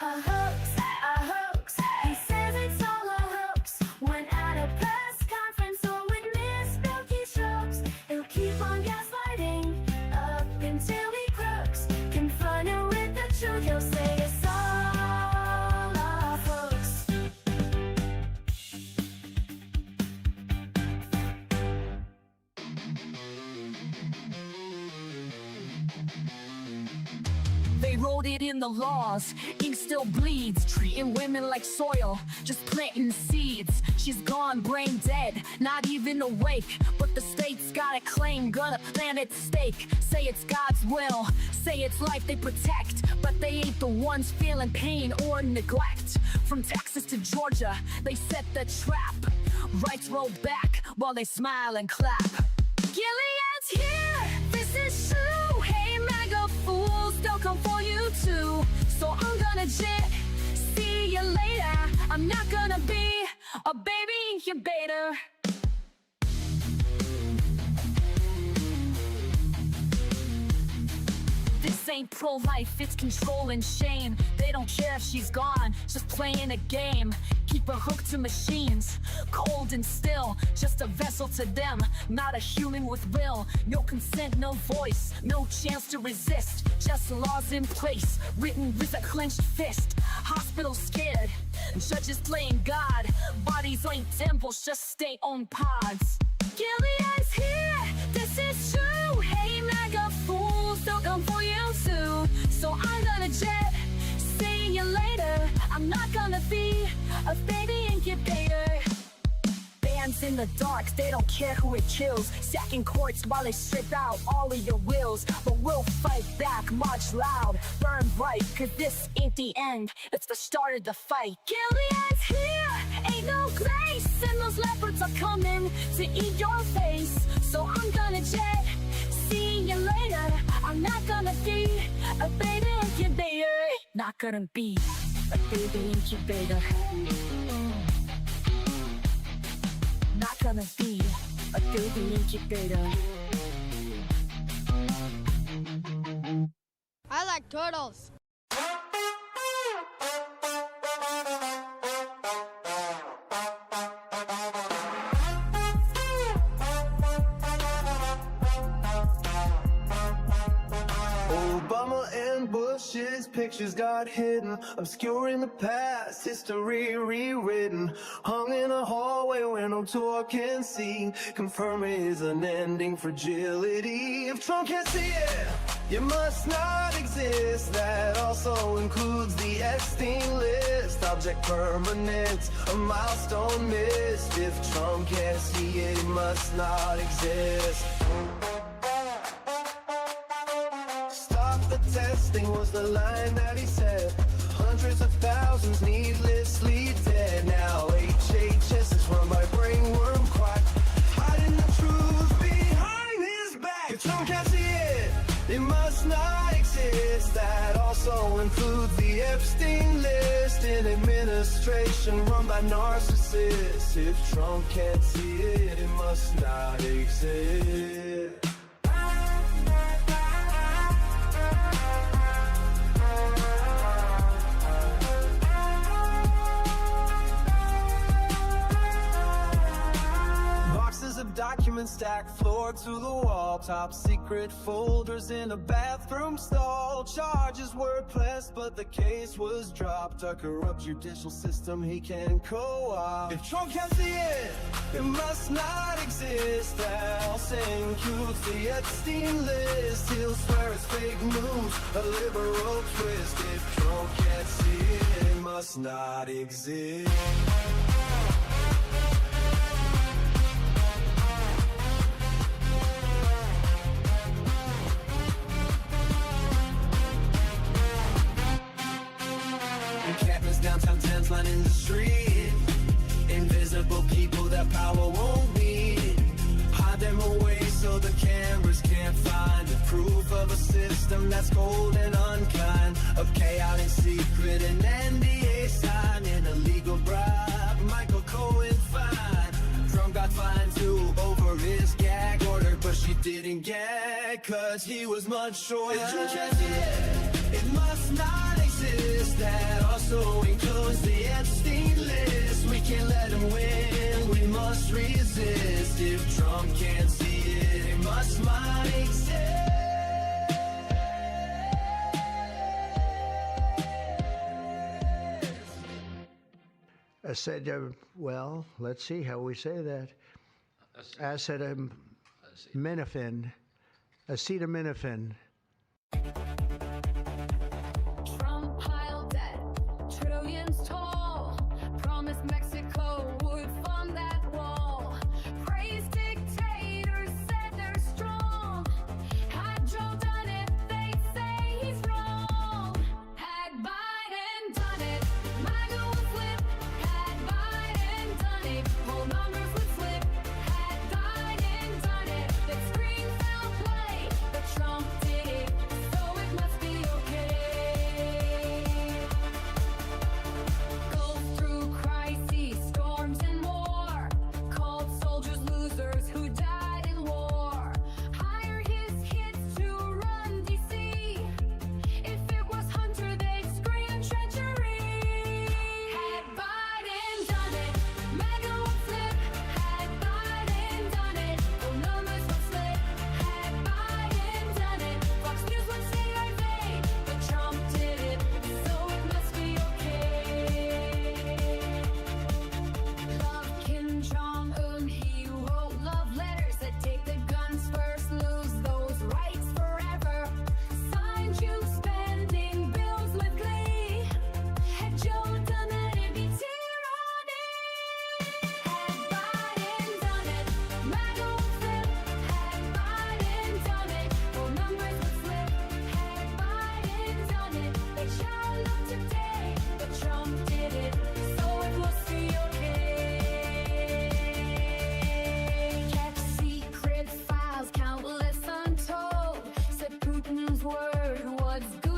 A hoax, he says it's all a hoax. When at a press conference or with Miss Milky Strokes, he'll keep on gaslighting up until he crooks. Confronted with the truth, he'll say it's all a hoax. They wrote it in the laws, ink still bleeds. Treating women like soil, just planting seeds. She's gone, brain dead, not even awake. But the state's got a claim, gonna plant its stake. Say it's God's will, say it's life they protect, but they ain't the ones feeling pain or neglect. From Texas to Georgia, they set the trap. Rights roll back while they smile and clap. Gilead's here, this is true. Hey MAGA fools, they'll come for you too. So I'm gonna jet, see you later. I'm not gonna be a baby incubator. This ain't pro-life, it's control and shame. They don't care if she's gone, just playing a game. Keep her hooked to machines, cold and still, just a vessel to them, not a human with will. No consent, no voice, no chance to resist. Just laws in place, written with a clenched fist. Hospitals scared, judges playing God. Bodies ain't temples, just state-owned pods. Gilead's here, this is true. Hey MAGA fools, they'll come for you too. So I'm gonna jet, see you later. I'm not gonna be a baby incubator. Bands in the dark, they don't care who it kills. Sacking courts while they strip out all of your wills. But we'll fight back, march loud, burn bright. Cause this ain't the end, it's the start of the fight. Gilead's here, ain't no grace. And those leopards are coming to eat your face. So I'm gonna jet, see you later. I'm not gonna be a baby incubator. Not gonna be a baby incubator. Not gonna be a baby incubator. I like turtles. Obama and Bush's pictures got hidden, obscuring the past, history rewritten. Hung in a hallway where no tour can see, confirming his unending fragility. If Trump can't see it, you must not exist. That also includes the Epstein list. Object permanent, a milestone missed. If Trump can't see it, he must not exist. The testing was the line that he said. Hundreds of thousands needlessly dead. Now HHS is run by brainworm quack, hiding the truth behind his back. If Trump can't see it, it must not exist. That also includes the Epstein list. An administration run by narcissists. If Trump can't see it, it must not exist. black floor to the wall, top secret folders in a bathroom stall. Charges were pressed, but the case was dropped. A corrupt judicial system he can co-opt. If Trump can't see it, it must not exist. I'll send you the Epstein list. He'll swear it's fake news, a liberal twist. If Trump can't see it, it must not exist. Encampments downtown, tents lining the street. Invisible people that power won't need. Hide them away so the cameras can't find the proof of a system that's cold and unkind. Of chaotic secret and NDA sign. An illegal bribe, Michael Cohen fine. Trump got fined too over his gag order, but she didn't gag, cause he was much shorter. It must not exist. That also includes the Epstein list. We can't let him win, we must resist. If Trump can't see it, it must not exist. I said, well, let's see how we say that. Acetaminophen. Acetaminophen. Trump piled debt, trillions tall. Promised Mexico would fund that wall. Praised dictators, said they're strong. Had Joe done it, they'd say he's wrong. Had Biden done it, MAGA would flip. Had Biden done it, whole numbers would flip. Had Biden done it, they'd scream foul play. But Trump did it, so it must be okay. Go through crises, storms and war. Called soldiers losers who died in war. Hire his kids to run DC. If it was Hunter, they'd scream treachery. Had Biden done it, MAGA would flip. Had Biden done it, whole numbers would slip. Had Biden done it, Fox News would say our day. But Trump did it, so it must be okay. Love Kim Jong-un, he wrote love letters that take the guns first, lose those rights forever. Signed you spending bills with glee. Had Joe done that, it'd be tyranny. Had Biden done it, MAGA would flip. Had Biden done it, whole numbers would slip. Had Biden done it, they shall look today. But Trump did it, so it must be okay. Kept secret files, countless untold. Said Putin's word was good